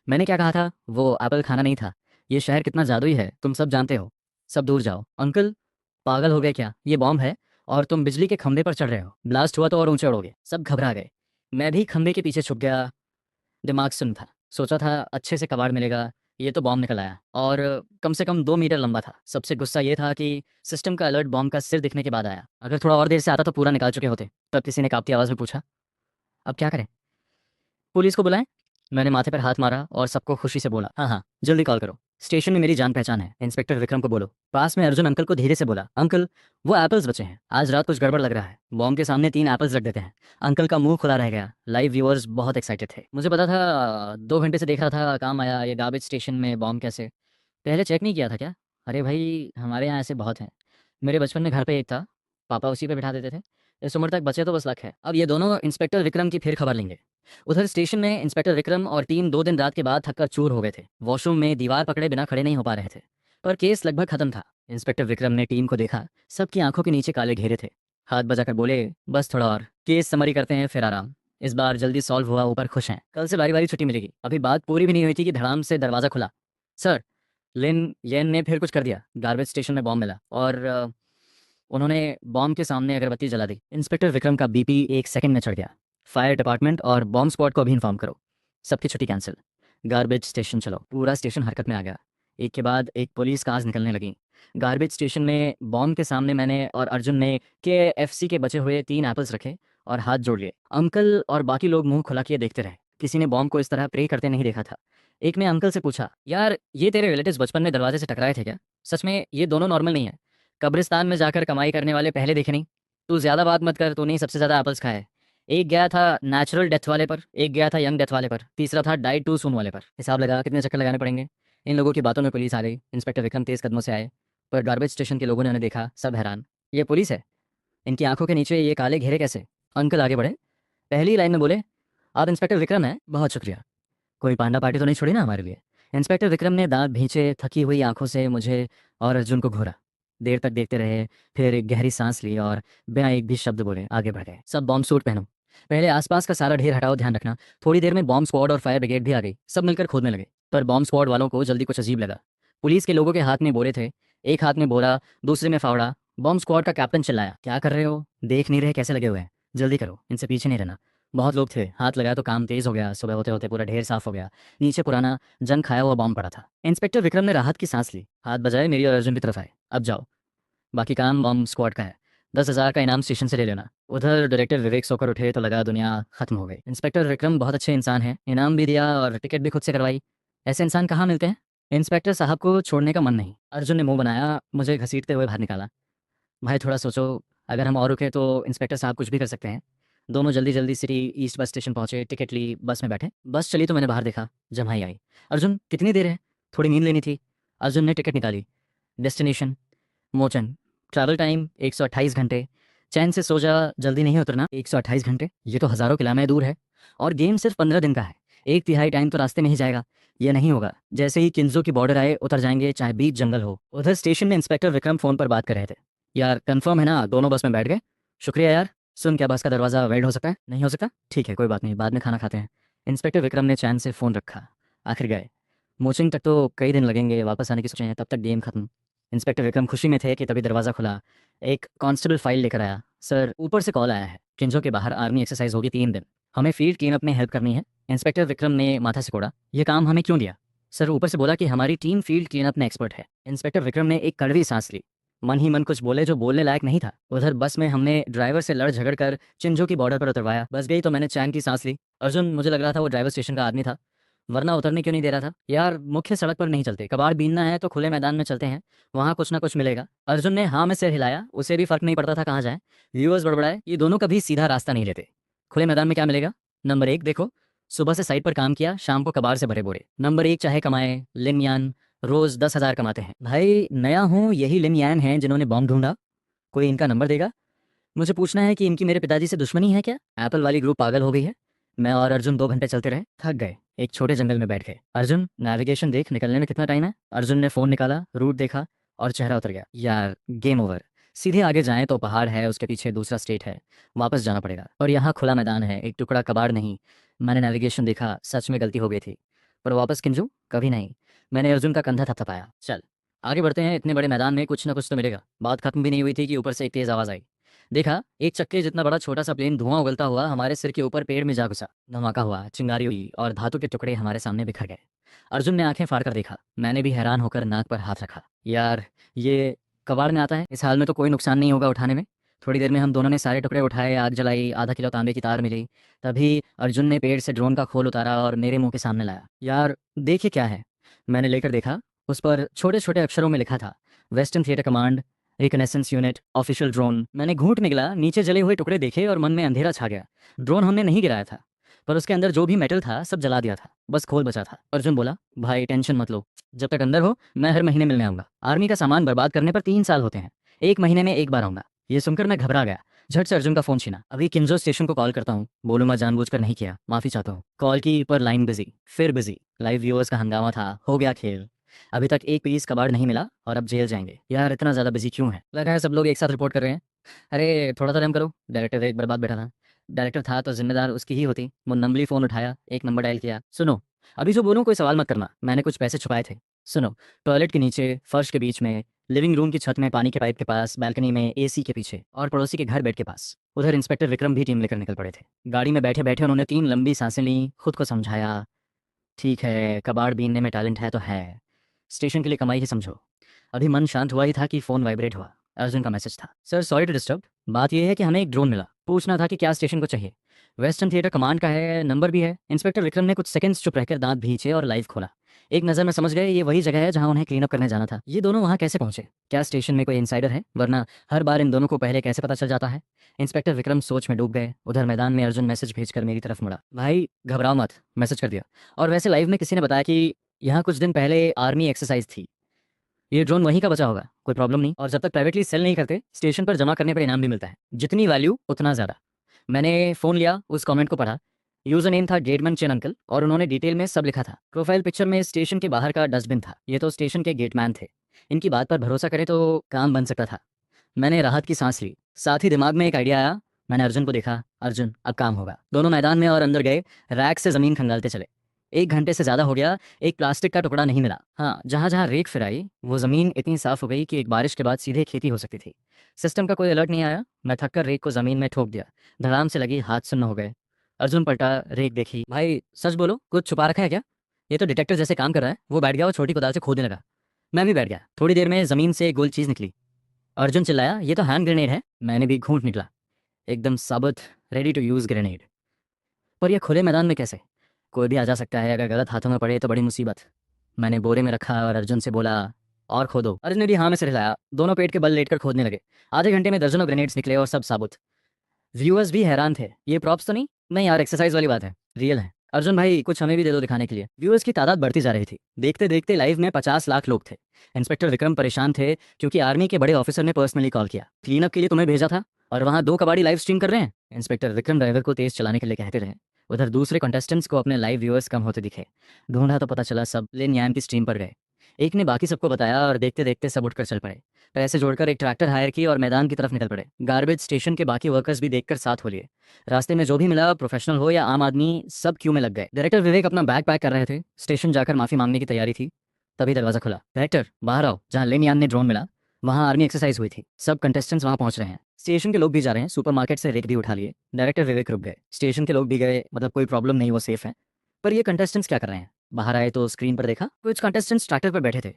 मैंने क्या कहा था, वो एप्पल खाना नहीं था। ये शहर कितना जादुई है, तुम सब जानते हो। सब दूर जाओ। अंकल पागल हो गए क्या? ये बॉम्ब है और तुम बिजली के खंभे पर चढ़ रहे हो। ब्लास्ट हुआ तो और ऊंचे उड़ोगे। सब घबरा गए। मैं भी खंभे के पीछे छुप गया। दिमाग सुन था, सोचा था अच्छे से कबाड़ मिलेगा। ये तो बॉम्ब निकल आया और कम से कम 2 मीटर लंबा था। सबसे गुस्सा ये था कि सिस्टम का अलर्ट बॉम्ब का सिर दिखने के बाद आया। अगर थोड़ा और देर से आता तो पूरा निकाल चुके होते। तब किसी ने कांपती आवाज़ में पूछा, अब क्या करें? पुलिस को बुलाएं? मैंने माथे पर हाथ मारा और सबको खुशी से बोला, हाँ हाँ जल्दी कॉल करो। स्टेशन में मेरी जान पहचान है। इंस्पेक्टर विक्रम को बोलो। पास में अर्जुन अंकल को धीरे से बोला, अंकल वो एप्पल्स बचे हैं, आज रात कुछ गड़बड़ लग रहा है। बॉम्ब के सामने 3 एप्पल्स रख देते हैं। अंकल का मुंह खुला रह गया। लाइव व्यूअर्स बहुत एक्साइटेड थे। मुझे पता था, 2 घंटे से देख रहा था, काम आया। ये गार्बेज स्टेशन में बॉम्ब कैसे? पहले चेक नहीं किया था क्या? अरे भाई, हमारे यहाँ ऐसे बहुत हैं। मेरे बचपन में घर पे एक था, पापा उसी पे बिठा देते थे। इस उम्र तक बचे तो बस लक है। अब ये दोनों इंस्पेक्टर विक्रम की फिर खबर लेंगे। उधर स्टेशन में इंस्पेक्टर विक्रम और टीम 2 दिन रात के बाद थककर चूर हो गए थे। वॉशरूम में दीवार पकड़े बिना खड़े नहीं हो पा रहे थे। पर केस लगभग खत्म था। इंस्पेक्टर विक्रम ने टीम को देखा, सबकी आंखों के नीचे काले घेरे थे। हाथ बजाकर बोले, बस थोड़ा और, केस समरी करते हैं फिर आराम। इस बार जल्दी सॉल्व हुआ, ऊपर खुश हैं। कल से बारी बारी छुट्टी मिलेगी। अभी बात पूरी भी नहीं हुई थी कि धड़ाम से दरवाज़ा खुला। सर, लिन येन ने फिर कुछ कर दिया। गार्बेज स्टेशन में बॉम्ब मिला और उन्होंने बॉम्ब के सामने अगरबत्ती जला दी। इंस्पेक्टर विक्रम का बीपी 1 सेकंड में चढ़ गया। फायर डिपार्टमेंट और बॉम्ब स्क्वाड को अभी इन्फॉर्म करो। सबकी छुट्टी कैंसिल। गार्बेज स्टेशन चलो। पूरा स्टेशन हरकत में आ गया। एक के बाद एक पुलिस कार्स निकलने लगी। गार्बेज स्टेशन में बॉम्ब के सामने मैंने और अर्जुन ने KFC के बचे हुए 3 एप्पल्स रखे और हाथ जोड़ लिए। अंकल और बाकी लोग मुंह खुला किए देखते रहे। किसी ने बॉम्ब को इस तरह प्रे करते नहीं देखा था। एक ने अंकल से पूछा, यार ये तेरे रिलेटिव्स बचपन में दरवाजे से टकराए थे क्या? सच में ये दोनों नॉर्मल नहीं है? कब्रिस्तान में जाकर कमाई करने वाले पहले देखे नहीं? तू ज़्यादा बात मत कर, तूने ही सबसे ज़्यादा एप्पल्स खाए। एक गया था नेचुरल डेथ वाले पर, एक गया था यंग डेथ वाले पर, तीसरा था डाई टू सून वाले पर। हिसाब लगा कितने चक्कर लगाने पड़ेंगे। इन लोगों की बातों में पुलिस आ गई। इंस्पेक्टर विक्रम तेज़ कदमों से आए, पर गार्बेज स्टेशन के लोगों ने उन्हें देखा, सब हैरान। ये पुलिस है, इनकी आंखों के नीचे ये काले घेरे कैसे? अंकल आगे बढ़े, पहली लाइन में बोले, आप इंस्पेक्टर विक्रम हैं, बहुत शुक्रिया। कोई पांडा पार्टी तो नहीं छोड़ी ना हमारे लिए? इंस्पेक्टर विक्रम ने दांत भींचे, थकी हुई आंखों से मुझे और अर्जुन को घूरा। देर तक देखते रहे, फिर एक गहरी सांस ली और बिना एक भी शब्द बोले आगे बढ़ गए। सब बॉम्ब सूट पहनो, पहले आसपास का सारा ढेर हटाओ, ध्यान रखना। थोड़ी देर में बॉम्ब स्क्वाड और फायर ब्रिगेड भी आ गई। सब मिलकर खोदने लगे। पर बॉम्ब स्क्वाड वालों को जल्दी कुछ अजीब लगा। पुलिस के लोगों के हाथ में बोले थे, एक हाथ में बोरा, दूसरे में फावड़ा। बॉम्ब स्क्वाड का कैप्टन चिल्लाया, क्या कर रहे हो? देख नहीं रहे कैसे लगे हुए हैं? जल्दी करो, इनसे पीछे नहीं रहना। बहुत लोग थे, हाथ लगाया तो काम तेज हो गया। सुबह होते होते पूरा ढेर साफ हो गया। नीचे पुराना जंग खाया हुआ बॉम्ब पड़ा था। इंस्पेक्टर विक्रम ने राहत की सांस ली, हाथ बजाए, मेरी और अर्जुन की तरफ आए। अब जाओ, बाकी काम बॉम्ब स्क्वाड का है। 10,000 का इनाम स्टेशन से ले लेना। उधर डायरेक्टर विवेक सोकर उठे तो लगा दुनिया खत्म हो गई। इंस्पेक्टर विक्रम बहुत अच्छे इंसान हैं, इनाम भी दिया और टिकट भी खुद से करवाई। ऐसे इंसान कहाँ मिलते हैं? इंस्पेक्टर साहब को छोड़ने का मन नहीं। अर्जुन ने मुंह बनाया, मुझे घसीटते हुए बाहर निकाला। भाई थोड़ा सोचो, अगर हम और रुके तो इंस्पेक्टर साहब कुछ भी कर सकते हैं। दोनों जल्दी जल्दी सिटी ईस्ट बस स्टेशन पहुंचे, टिकट ली, बस में बैठे। बस चली तो मैंने बाहर देखा, जम्हाई आई। अर्जुन कितनी देर है? थोड़ी नींद लेनी थी। अर्जुन ने टिकट निकाली। डेस्टिनेशन मोचन, ट्रैवल टाइम 128 घंटे। चैन से सो जा, जल्दी नहीं उतरना। 128 घंटे, ये तो हज़ारों किलोमीटर दूर है। और गेम सिर्फ 15 दिन का है। 1/3 टाइम तो रास्ते में ही जाएगा। ये नहीं होगा। जैसे ही किन्जो की बॉर्डर आए उतर जाएंगे, चाहे बीच जंगल हो। उधर स्टेशन में इंस्पेक्टर विक्रम फ़ोन पर बात कर रहे थे। यार कंफर्म है ना, दोनों बस में बैठ गए? शुक्रिया यार। सुन, क्या बस का दरवाज़ा वेल्ड हो सकता है? नहीं हो सकता? ठीक है, कोई बात नहीं, बाद में खाना खाते हैं। इंस्पेक्टर विक्रम ने चैन से फ़ोन रखा। आखिर गए। मोचिंग तक तो कई दिन लगेंगे, वापस आने की सोचे हैं, तब तक गेम खत्म। इंस्पेक्टर विक्रम खुशी में थे कि तभी दरवाज़ा खुला। एक कांस्टेबल फाइल लेकर आया। सर, ऊपर से कॉल आया है, किंजो के बाहर आर्मी एक्सरसाइज होगी 3 दिन। हमें फील्ड टीम अपने हेल्प करनी है। इंस्पेक्टर विक्रम ने माथा सिकोड़ा। ये काम हमें क्यों दिया? सर, ऊपर से बोला कि हमारी टीम फील्ड क्लीनअप में एक्सपर्ट है। इंस्पेक्टर विक्रम ने एक कड़वी सांस ली। मन ही मन कुछ बोले जो बोलने लायक नहीं था। उधर बस में हमने ड्राइवर से लड़ झगड़ कर चिंजो की बॉर्डर पर उतरवाया। बस गई तो मैंने चैन की सांस ली। अर्जुन, मुझे लग रहा था वो ड्राइवर स्टेशन का आदमी था, वरना उतरने क्यों नहीं दे रहा था? यार मुख्य सड़क पर नहीं चलते, कबाड़ बीनना है तो खुले मैदान में चलते हैं, वहाँ कुछ ना कुछ मिलेगा। अर्जुन ने हाँ में सिर हिलाया। उसे भी फर्क नहीं पड़ता था कहाँ जाए। व्यूअर्स बड़बड़ाए, ये दोनों कभी सीधा रास्ता नहीं लेते। खुले मैदान में क्या मिलेगा? नंबर 1 देखो, सुबह से साइड पर काम किया, शाम को कबाड़ से भरे बोरे। नंबर 1 चाहे कमाए, लिन यान रोज 10,000 कमाते हैं। भाई नया हूँ, यही लिन यान हैं जिन्होंने बॉम्ब ढूंढा। कोई इनका नंबर देगा? मुझे पूछना है कि इनकी मेरे पिताजी से दुश्मनी है क्या? एप्पल वाली ग्रुप पागल हो गई है। मैं और अर्जुन 2 घंटे चलते रहे, थक गए, एक छोटे जंगल में बैठ गए। अर्जुन, नेविगेशन देख, निकलने में कितना टाइम है? अर्जुन ने फ़ोन निकाला, रूट देखा और चेहरा उतर गया। यार गेम ओवर। सीधे आगे जाएं तो पहाड़ है, उसके पीछे दूसरा स्टेट है, वापस जाना पड़ेगा। और यहाँ खुला मैदान है, एक टुकड़ा कबाड़ नहीं। मैंने नेविगेशन देखा, सच में गलती हो गई थी। पर वापस किंजू कभी नहीं। मैंने अर्जुन का कंधा थपथपाया। चल आगे बढ़ते हैं, इतने बड़े मैदान में कुछ ना कुछ तो मिलेगा। बात खत्म भी नहीं हुई थी कि ऊपर से एक तेज़ आवाज़ आई। देखा, एक चक्के जितना बड़ा छोटा सा प्लेन धुआं उगलता हुआ हमारे सिर के ऊपर पेड़ में जा घुसा। धमाका हुआ, चिंगारी हुई और धातु के टुकड़े हमारे सामने बिखर गए। अर्जुन ने आंखें फाड़ कर देखा। मैंने भी हैरान होकर नाक पर हाथ रखा। यार ये कबाड़ में आता है, इस हाल में तो कोई नुकसान नहीं होगा उठाने में। थोड़ी देर में हम दोनों ने सारे टुकड़े उठाए, आग जलाई, आधा किलो तांबे की तार मिली। तभी अर्जुन ने पेड़ से ड्रोन का खोल उतारा और मेरे मुंह के सामने लाया। यार देखिए क्या है। मैंने लेकर देखा, उस पर छोटे छोटे अक्षरों में लिखा था, western theatre command reconnaissance unit official drone. मैंने घूंट निगला, नीचे जले हुए टुकड़े देखे और मन में अंधेरा छा गया। ड्रोन हमने नहीं गिराया था, पर उसके अंदर जो भी मेटल था सब जला दिया था, बस खोल बचा था। अर्जुन बोला, भाई टेंशन मत लो, जब तक अंदर हो मैं हर महीने मिलने आऊंगा। आर्मी का सामान बर्बाद करने पर 3 साल होते हैं, 1 महीने में एक बार आऊंगा। ये सुनकर मैं घबरा गया, झट से अर्जुन का फोन छीना। अभी किंजो स्टेशन को कॉल करता हूँ, बोलूंगा जानबूझकर नहीं किया, माफी चाहता हूँ। कॉल की पर लाइन बिजी, फिर बिजी। लाइव व्यूअर्स का हंगामा था, हो गया खेल। अभी तक एक पीस कबाड़ नहीं मिला और अब जेल जाएंगे। यार इतना ज्यादा बिजी क्यों है? लगा है सब लोग एक साथ रिपोर्ट कर रहे हैं। अरे थोड़ा सा रहम करो, डायरेक्टर एक बर्बाद बैठा था। डायरेक्टर था तो जिम्मेदार उसकी ही होती। मुन्नम्बली फोन उठाया, एक नंबर डायल किया। सुनो, अभी जो बोलूँ कोई सवाल मत करना, मैंने कुछ पैसे छुपाए थे। सुनो, टॉयलेट के नीचे, फर्श के बीच में, लिविंग रूम की छत में, पानी के पाइप के पास, बालकनी में, एसी के पीछे और पड़ोसी के घर बेड के पास। उधर इंस्पेक्टर विक्रम भी टीम लेकर निकल पड़े थे। गाड़ी में बैठे बैठे उन्होंने 3 लंबी सांसें ली, खुद को समझाया, ठीक है कबाड़ बीनने में टैलेंट है तो है, स्टेशन के लिए कमाई ही समझो। अभी मन शांत हुआ ही था कि फ़ोन वाइब्रेट हुआ। अर्जुन का मैसेज था, सर सॉरी टू डिस्टर्ब, बात यह है कि हमें एक ड्रोन मिला, पूछना था कि क्या स्टेशन को चाहिए। वेस्टर्न थिएटर कमांड का है, नंबर भी है। इंस्पेक्टर विक्रम ने कुछ सेकंड्स चुप रहकर दांत भींचे और लाइव खोला। एक नज़र में समझ गए ये वही जगह है जहां उन्हें क्लीन अप करने जाना था। ये दोनों वहां कैसे पहुंचे? क्या स्टेशन में कोई इनसाइडर है? वरना हर बार इन दोनों को पहले कैसे पता चल जाता है? इंस्पेक्टर विक्रम सोच में डूब गए। उधर मैदान में अर्जुन मैसेज भेजकर मेरी तरफ मुड़ा, भाई घबराओ मत, मैसेज कर दिया। और वैसे लाइव में किसी ने बताया कि यहाँ कुछ दिन पहले आर्मी एक्सरसाइज थी। ये ड्रोन वहीं का बचा होगा, कोई प्रॉब्लम नहीं। और जब तक प्राइवेटली सेल नहीं करते, स्टेशन पर जमा करने पर इनाम भी मिलता है, जितनी वैल्यू उतना ज़्यादा। मैंने फ़ोन लिया, उस कमेंट को पढ़ा। यूज़र नेम था गेटमैन चेन अंकल और उन्होंने डिटेल में सब लिखा था। प्रोफाइल पिक्चर में स्टेशन के बाहर का डस्टबिन था। ये तो स्टेशन के गेटमैन थे, इनकी बात पर भरोसा करें तो काम बन सकता था। मैंने राहत की सांस ली, साथ ही दिमाग में एक आइडिया आया। मैंने अर्जुन को देखा, अर्जुन अब काम होगा। दोनों मैदान में और अंदर गए, रैक से ज़मीन खंगालते चले। 1 घंटे से ज़्यादा हो गया, एक प्लास्टिक का टुकड़ा नहीं मिला। हाँ, जहाँ जहाँ रेक फिराई वो ज़मीन इतनी साफ़ हो गई कि एक बारिश के बाद सीधे खेती हो सकती थी। सिस्टम का कोई अलर्ट नहीं आया। मैं थककर रेक को ज़मीन में ठोक दिया, धड़ाम से लगी, हाथ सुन्न हो गए। अर्जुन पलटा, रेक देखी। भाई सच बोलो, कुछ छुपा रखा है क्या? ये तो डिटेक्टर जैसे काम कर रहा है। वो बैठ गया और छोटी कोदाल से खोदने लगा। मैं भी बैठ गया। थोड़ी देर में ज़मीन से एक गोल चीज़ निकली। अर्जुन चिल्लाया, ये तो हैंड ग्रेनेड है। मैंने भी घूंट निकला, एकदम साबुत, रेडी टू यूज़ ग्रेनेड। पर यह खुले मैदान में कैसे? कोई भी आ जा सकता है, अगर गलत हाथों में पड़े तो बड़ी मुसीबत। मैंने बोरे में रखा और अर्जुन से बोला, और खोदो। अर्जुन ने भी हाँ में सिर हिलाया। दोनों पेट के बल लेटकर खोदने लगे। आधे घंटे में दर्जनों ग्रेनेड्स निकले और सब साबुत। व्यूअर्स भी हैरान थे, ये प्रॉप्स तो नहीं? नहीं यार, एक्सरसाइज वाली बात है, रियल है। अर्जुन भाई कुछ हमें भी दे दो दिखाने के लिए। व्यूअर्स की तादाद बढ़ती जा रही थी। देखते देखते लाइव में 50 लाख लोग थे। इंस्पेक्टर विक्रम परेशान थे क्योंकि आर्मी के बड़े ऑफिसर ने पर्सनली कॉल किया, क्लीन अप के लिए तुम्हें भेजा था और वहाँ 2 कबाड़ी लाइव स्ट्रीम कर रहे हैं। इंस्पेक्टर विक्रम ड्राइवर को तेज चलाने के लिए कहते रहे। उधर दूसरे कंटेस्टेंट्स को अपने लाइव व्यूअर्स कम होते दिखे। ढूंढा तो पता चला सब लिन यान की स्ट्रीम पर गए। एक ने बाकी सबको बताया और देखते देखते सब उठकर चल पड़े। पैसे जोड़कर एक ट्रैक्टर हायर की और मैदान की तरफ निकल पड़े। गार्बेज स्टेशन के बाकी वर्कर्स भी देखकर साथ हो लिए। रास्ते में जो भी मिला, प्रोफेशनल हो या आम आदमी, सब क्यू में लग गए। डायरेक्टर विवेक अपना बैग पैक कर रहे थे, स्टेशन जाकर माफी मांगने की तैयारी थी। तभी दरवाजा खुला। डायरेक्टर बाहर आओ, जहाँ लिन यान ने ड्रोन मिला वहाँ आर्मी एक्सरसाइज हुई थी। सब कंटेस्टेंट्स वहाँ पहुंच रहे हैं। स्टेशन के लोग भी जा रहे हैं, सुपरमार्केट से रेक भी उठा लिए। डायरेक्टर विवेक रुक गए। स्टेशन के लोग भी गए, मतलब कोई प्रॉब्लम नहीं, वो सेफ है। पर ये कंटेस्टेंट्स क्या कर रहे हैं? बाहर आए तो स्क्रीन पर देखा कुछ कंटेस्टेंट्स ट्रैक्टर पर बैठे थे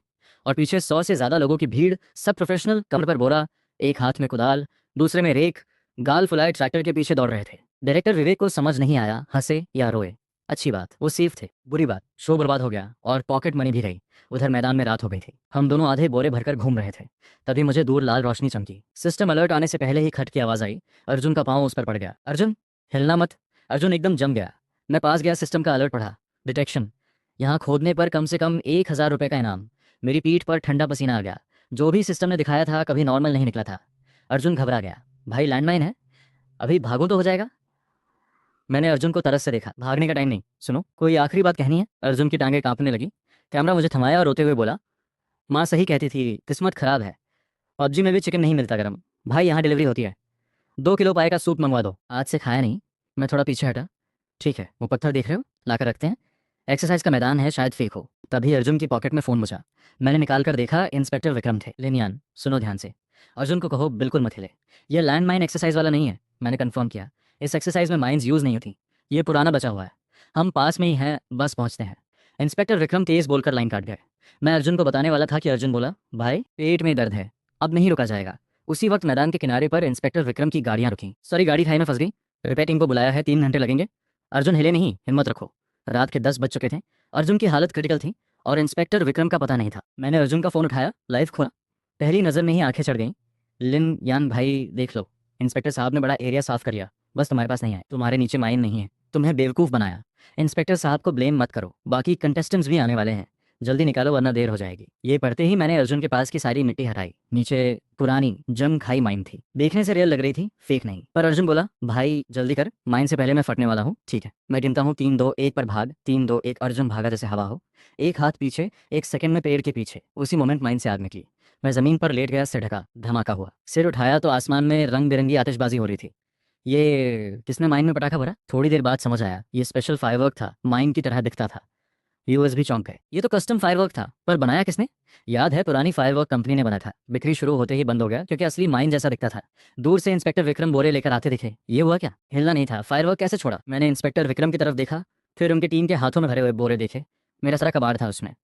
और पीछे 100 से ज्यादा लोगों की भीड़, सब प्रोफेशनल, कमर पर बोरा, एक हाथ में कुदाल, दूसरे में रेक, गाल फुलाए ट्रैक्टर के पीछे दौड़ रहे थे। डायरेक्टर विवेक को समझ नहीं आया, हंसे या रोए। अच्छी बात, वो सेफ थे। बुरी बात, शो बर्बाद हो गया और पॉकेट मनी भी गई। उधर मैदान में रात हो गई थी। हम दोनों आधे बोरे भरकर घूम रहे थे। तभी मुझे दूर लाल रोशनी चमकी। सिस्टम अलर्ट आने से पहले ही खट की आवाज आई। अर्जुन का पाँव उस पर पड़ गया। अर्जुन हिलना मत। अर्जुन एकदम जम गया। मैं पास गया, सिस्टम का अलर्ट पढ़ा। डिटेक्शन, यहाँ खोदने पर कम से कम 1,000 रुपये का इनाम। मेरी पीठ पर ठंडा पसीना आ गया। जो भी सिस्टम ने दिखाया था कभी नॉर्मल नहीं निकला था। अर्जुन घबरा गया। भाई लैंडमाइन है, अभी भागो तो हो जाएगा। मैंने अर्जुन को तरस से देखा। भागने का टाइम नहीं, सुनो कोई आखिरी बात कहनी है। अर्जुन की टांगें कांपने लगी। कैमरा मुझे थमाया और रोते हुए बोला, माँ सही कहती थी, किस्मत खराब है। पबजी में भी चिकन नहीं मिलता गरम। भाई यहाँ डिलीवरी होती है, 2 किलो पाए का सूप मंगवा दो। आज से खाया नहीं। मैं थोड़ा पीछे हटा। ठीक है, वो पत्थर देख रहे हो, लाकर रखते हैं। एक्सरसाइज का मैदान है, शायद फेक हो। तभी अर्जुन की पॉकेट में फ़ोन बजा। मैंने निकाल कर देखा, इंस्पेक्टर विक्रम थे। लिनियान सुनो ध्यान से, अर्जुन को कहो बिल्कुल मत हिले। यह लैंड माइन एक्सरसाइज वाला नहीं है। मैंने कंफर्म किया, इस एक्सरसाइज में माइंस यूज़ नहीं होती। ये पुराना बचा हुआ है। हम पास में ही हैं, बस पहुंचते हैं। इंस्पेक्टर विक्रम तेज बोलकर लाइन काट गए। मैं अर्जुन को बताने वाला था कि अर्जुन बोला, भाई पेट में दर्द है, अब नहीं रुका जाएगा। उसी वक्त मैदान के किनारे पर इंस्पेक्टर विक्रम की गाड़ियां रुकी। सॉरी, गाड़ी खाई में फंस गई। रिपेयर टीम को बुलाया है, 3 घंटे लगेंगे। अर्जुन हिले नहीं, हिम्मत रखो। रात के 10 बज चुके थे। अर्जुन की हालत क्रिटिकल थी और इंस्पेक्टर विक्रम का पता नहीं था। मैंने अर्जुन का फ़ोन उठाया, लाइव खोला। पहली नज़र में ही आंखें चढ़ गईं। लिन यान भाई देख लो, इंस्पेक्टर साहब ने बड़ा एरिया साफ कर लिया, बस तुम्हारे पास नहीं आए। तुम्हारे नीचे माइन नहीं है, तुम्हें बेवकूफ़ बनाया। इंस्पेक्टर साहब को ब्लेम मत करो, बाकी कंटेस्टेंट्स भी आने वाले हैं, जल्दी निकालो वरना देर हो जाएगी। ये पढ़ते ही मैंने अर्जुन के पास की सारी मिट्टी हटाई। नीचे पुरानी जंग खाई माइन थी, देखने से रियल लग रही थी, फेक नहीं। पर अर्जुन बोला, भाई जल्दी कर, माइन से पहले मैं फटने वाला हूँ। ठीक है, मैं गिनता हूँ 3 2 1 पर भाग। 3 2 1, अर्जुन भागा जैसे हवा हो, एक हाथ पीछे, एक सेकंड में पेड़ के पीछे। उसी मोमेंट माइन से आग निकली, मैं जमीन पर लेट गया, सिर ढका, धमाका हुआ। सिर उठाया तो आसमान में रंग बिरंगी आतिशबाजी हो रही थी। ये किसने माइन में पटाखा भरा? थोड़ी देर बाद समझ आया, ये स्पेशल फायरवर्क था, माइन की तरह दिखता था। व्यूअर्स भी चौंक गए, ये तो कस्टम फायरवर्क था, पर बनाया किसने? याद है, पुरानी फायरवर्क कंपनी ने बनाया था। बिक्री शुरू होते ही बंद हो गया क्योंकि असली माइन जैसा दिखता था। दूर से इंस्पेक्टर विक्रम बोरे लेकर आते दिखे। ये हुआ क्या? हिलना नहीं था, फायरवर्क कैसे छोड़ा? मैंने इंस्पेक्टर विक्रम की तरफ देखा, फिर उनकी टीम के हाथों में भरे हुए बोरे देखे। मेरा सारा कबाड़ था उसमें।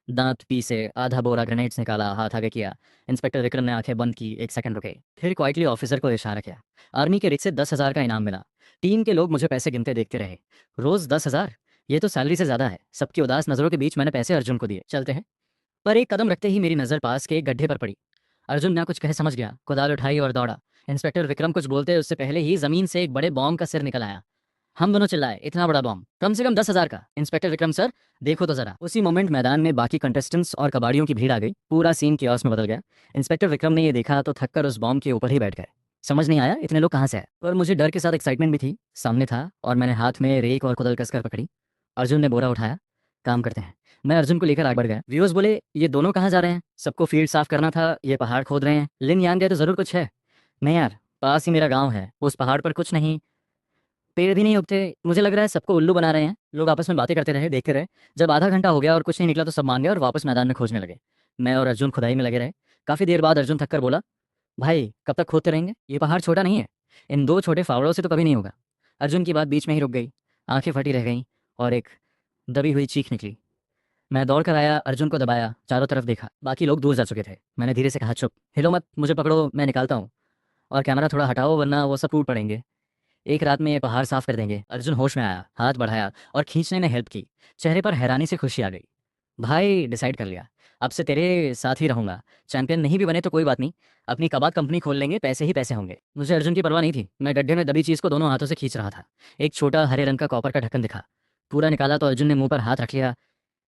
दांत पीसे, आधा बोरा ग्रेनेड्स निकाला, हाथ आगे किया। इंस्पेक्टर विक्रम ने आंखें बंद की, एक सेकंड रुके, फिर क्वाइटली ऑफिसर को इशारा किया। आर्मी के रिच से 10,000 का इनाम मिला। टीम के लोग मुझे पैसे गिनते देखते रहे। रोज 10,000, ये तो सैलरी से ज्यादा है। सबकी उदास नजरों के बीच मैंने पैसे अर्जुन को दिए। चलते हैं। पर एक कदम रखते ही मेरी नजर पास के एक गड्ढे पर पड़ी। अर्जुन ना कुछ कहे समझ गया, कुदाल उठाई और दौड़ा। इंस्पेक्टर विक्रम कुछ बोलते उससे पहले ही जमीन से एक बड़े बॉम्ब का सिर निकल आया। हम दोनों चिल्लाए, इतना बड़ा बॉम्ब? कम से कम 10,000 का। इंस्पेक्टर विक्रम सर, देखो तो जरा। उसी मोमेंट मैदान में बाकी कंटेस्टेंट्स और कबाड़ियों की भीड़ आ गई। पूरा सीन कियोस्क में बदल गया। इंस्पेक्टर विक्रम ने ये देखा तो थककर उस बॉम्ब के ऊपर ही बैठ गए। समझ नहीं आया इतने लोग कहाँ से आए, पर मुझे डर के साथ एक्साइटमेंट भी थी। सामने था और मैंने हाथ में रेक और कुदल कसकर पकड़ी। अर्जुन ने बोरा उठाया। काम करते हैं। मैं अर्जुन को लेकर आगे बढ़ गया। व्यूअर्स बोले, ये दोनों कहाँ जा रहे हैं? सबको फील्ड साफ करना था, ये पहाड़ खोद रहे हैं। लिन यान गए तो जरूर कुछ है। नहीं यार, पास ही मेरा गांव है, उस पहाड़ पर कुछ नहीं, पेड़ भी नहीं उगते। मुझे लग रहा है सबको उल्लू बना रहे हैं। लोग आपस में बातें करते रहे, देखते रहे। जब आधा घंटा हो गया और कुछ नहीं निकला तो सब मान गए और वापस मैदान में खोजने लगे। मैं और अर्जुन खुदाई में लगे रहे। काफी देर बाद अर्जुन थककर बोला, भाई कब तक खोदते रहेंगे? ये पहाड़ छोटा नहीं है, इन 2 छोटे फावड़ों से तो कभी नहीं होगा। अर्जुन की बात बीच में ही रुक गई, आंखें फटी रह गईं और एक दबी हुई चीख निकली। मैं दौड़ कर आया, अर्जुन को दबाया, चारों तरफ देखा। बाकी लोग दूर जा चुके थे। मैंने धीरे से कहा, चुप, हिलो मत, मुझे पकड़ो, मैं निकालता हूँ। और कैमरा थोड़ा हटाओ वरना वो सब टूट पड़ेंगे। एक रात में ये पहाड़ साफ कर देंगे। अर्जुन होश में आया, हाथ बढ़ाया और खींचने ने हेल्प की। चेहरे पर हैरानी से खुशी आ गई। भाई डिसाइड कर लिया, अब से तेरे साथ ही रहूंगा। चैंपियन नहीं भी बने तो कोई बात नहीं, अपनी कबाब कंपनी खोल लेंगे, पैसे ही पैसे होंगे। मुझे अर्जुन की परवाह नहीं थी। मैं गड्ढे में दबी चीज को दोनों हाथों से खींच रहा था। एक छोटा हरे रंग का कॉपर का ढक्कन दिखा। पूरा निकाला तो अर्जुन ने मुंह पर हाथ रख लिया,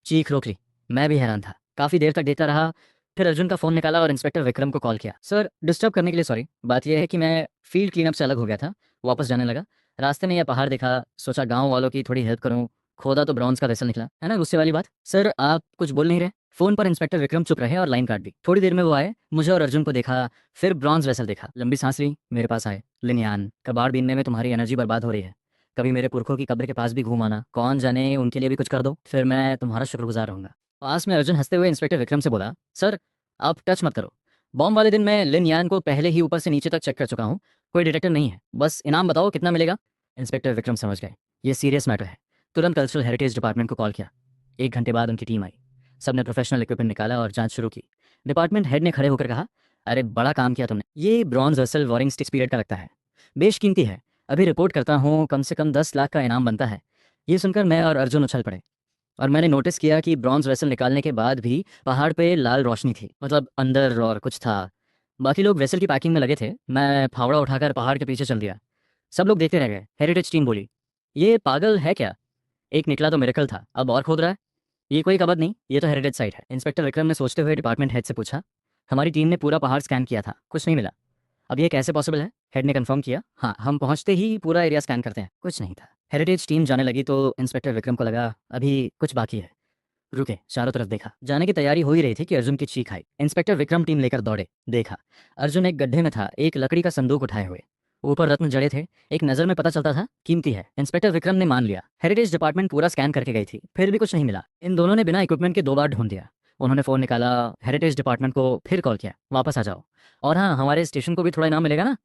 चीख रोक ली। मैं भी हैरान था, काफी देर तक देखता रहा। फिर अर्जुन का फोन निकाला और इंस्पेक्टर विक्रम को कॉल किया। सर, डिस्टर्ब करने के लिए सॉरी। बात यह है कि मैं फील्ड क्लीनअप से अलग हो गया था, वापस जाने लगा। रास्ते में यह पहाड़ देखा, सोचा गांव वालों की थोड़ी हेल्प करूं। खोदा तो ब्रॉन्ज का वेसल निकला, है ना गुस्से वाली बात। सर आप कुछ बोल नहीं रहे? फोन पर इंस्पेक्टर विक्रम चुप रहे और लाइन काट दी। थोड़ी देर में वो आए, मुझे और अर्जुन को देखा, फिर ब्रॉन्ज वेसल देखा। लंबी सांस ली, मेरे पास आए। लिनयान, कबाड़ बीनने में तुम्हारी एनर्जी बर्बाद हो रही है, कभी मेरे पुरखों की कब्र के पास भी घूम आना, कौन जाने उनके लिए भी कुछ कर दो, फिर मैं तुम्हारा शुक्रगुजार रहूंगा। पास में अर्जुन हंसते हुए इंस्पेक्टर विक्रम से बोला, सर आप टच मत करो, बॉम्ब वाले दिन मैं लिन यान को पहले ही ऊपर से नीचे तक चेक कर चुका हूँ, कोई डिटेक्टर नहीं है, बस इनाम बताओ कितना मिलेगा। इंस्पेक्टर विक्रम समझ गए, ये सीरियस मैटर है। तुरंत कल्चरल हेरिटेज डिपार्टमेंट को कॉल किया। 1 घंटे बाद उनकी टीम आई। सबने प्रोफेशनल इक्विपमेंट निकाला और जांच शुरू की। डिपार्टमेंट हेड ने खड़े होकर कहा, अरे बड़ा काम किया तुमने, ये bronze vessel warring sticks period का लगता है, बेशकीमती है। अभी रिपोर्ट करता हूँ, कम से कम 10 लाख का इनाम बनता है। ये सुनकर मैं और अर्जुन उछल पड़े। और मैंने नोटिस किया कि ब्रॉन्ज वेसल निकालने के बाद भी पहाड़ पे लाल रोशनी थी, मतलब अंदर और कुछ था। बाकी लोग वेसल की पैकिंग में लगे थे। मैं फावड़ा उठाकर पहाड़ के पीछे चल दिया। सब लोग देखते रह गए। हेरिटेज टीम बोली, ये पागल है क्या? एक निकला तो मिरेकल था, अब और खोद रहा है। ये कोई कबद नहीं, ये तो हेरिटेज साइट है। इंस्पेक्टर विक्रम ने सोचते हुए डिपार्टमेंट हेड से पूछा, हमारी टीम ने पूरा पहाड़ स्कैन किया था, कुछ नहीं मिला। अब ये कैसे पॉसिबल है? हेड ने कंफर्म किया, हाँ हम पहुंचते ही पूरा एरिया स्कैन करते हैं, कुछ नहीं था। हेरिटेज टीम जाने लगी तो इंस्पेक्टर विक्रम को लगा अभी कुछ बाकी है। रुके, चारों तरफ देखा। जाने की तैयारी हो ही रही थी कि अर्जुन की चीख आई। इंस्पेक्टर विक्रम टीम लेकर दौड़े। देखा, अर्जुन एक गड्ढे में था, एक लकड़ी का संदूक उठाए हुए, ऊपर रत्न जड़े थे। एक नजर में पता चलता था कीमती है। इंस्पेक्टर विक्रम ने मान लिया। हेरिटेज डिपार्टमेंट पूरा स्कैन करके गई थी, फिर भी कुछ नहीं मिला। इन दोनों ने बिना इक्विपमेंट के 2 बार ढूंढ दिया। उन्होंने फोन निकाला, हेरिटेज डिपार्टमेंट को फिर कॉल किया, वापस आ जाओ, और हाँ हमारे स्टेशन को भी थोड़ा इनाम मिलेगा ना।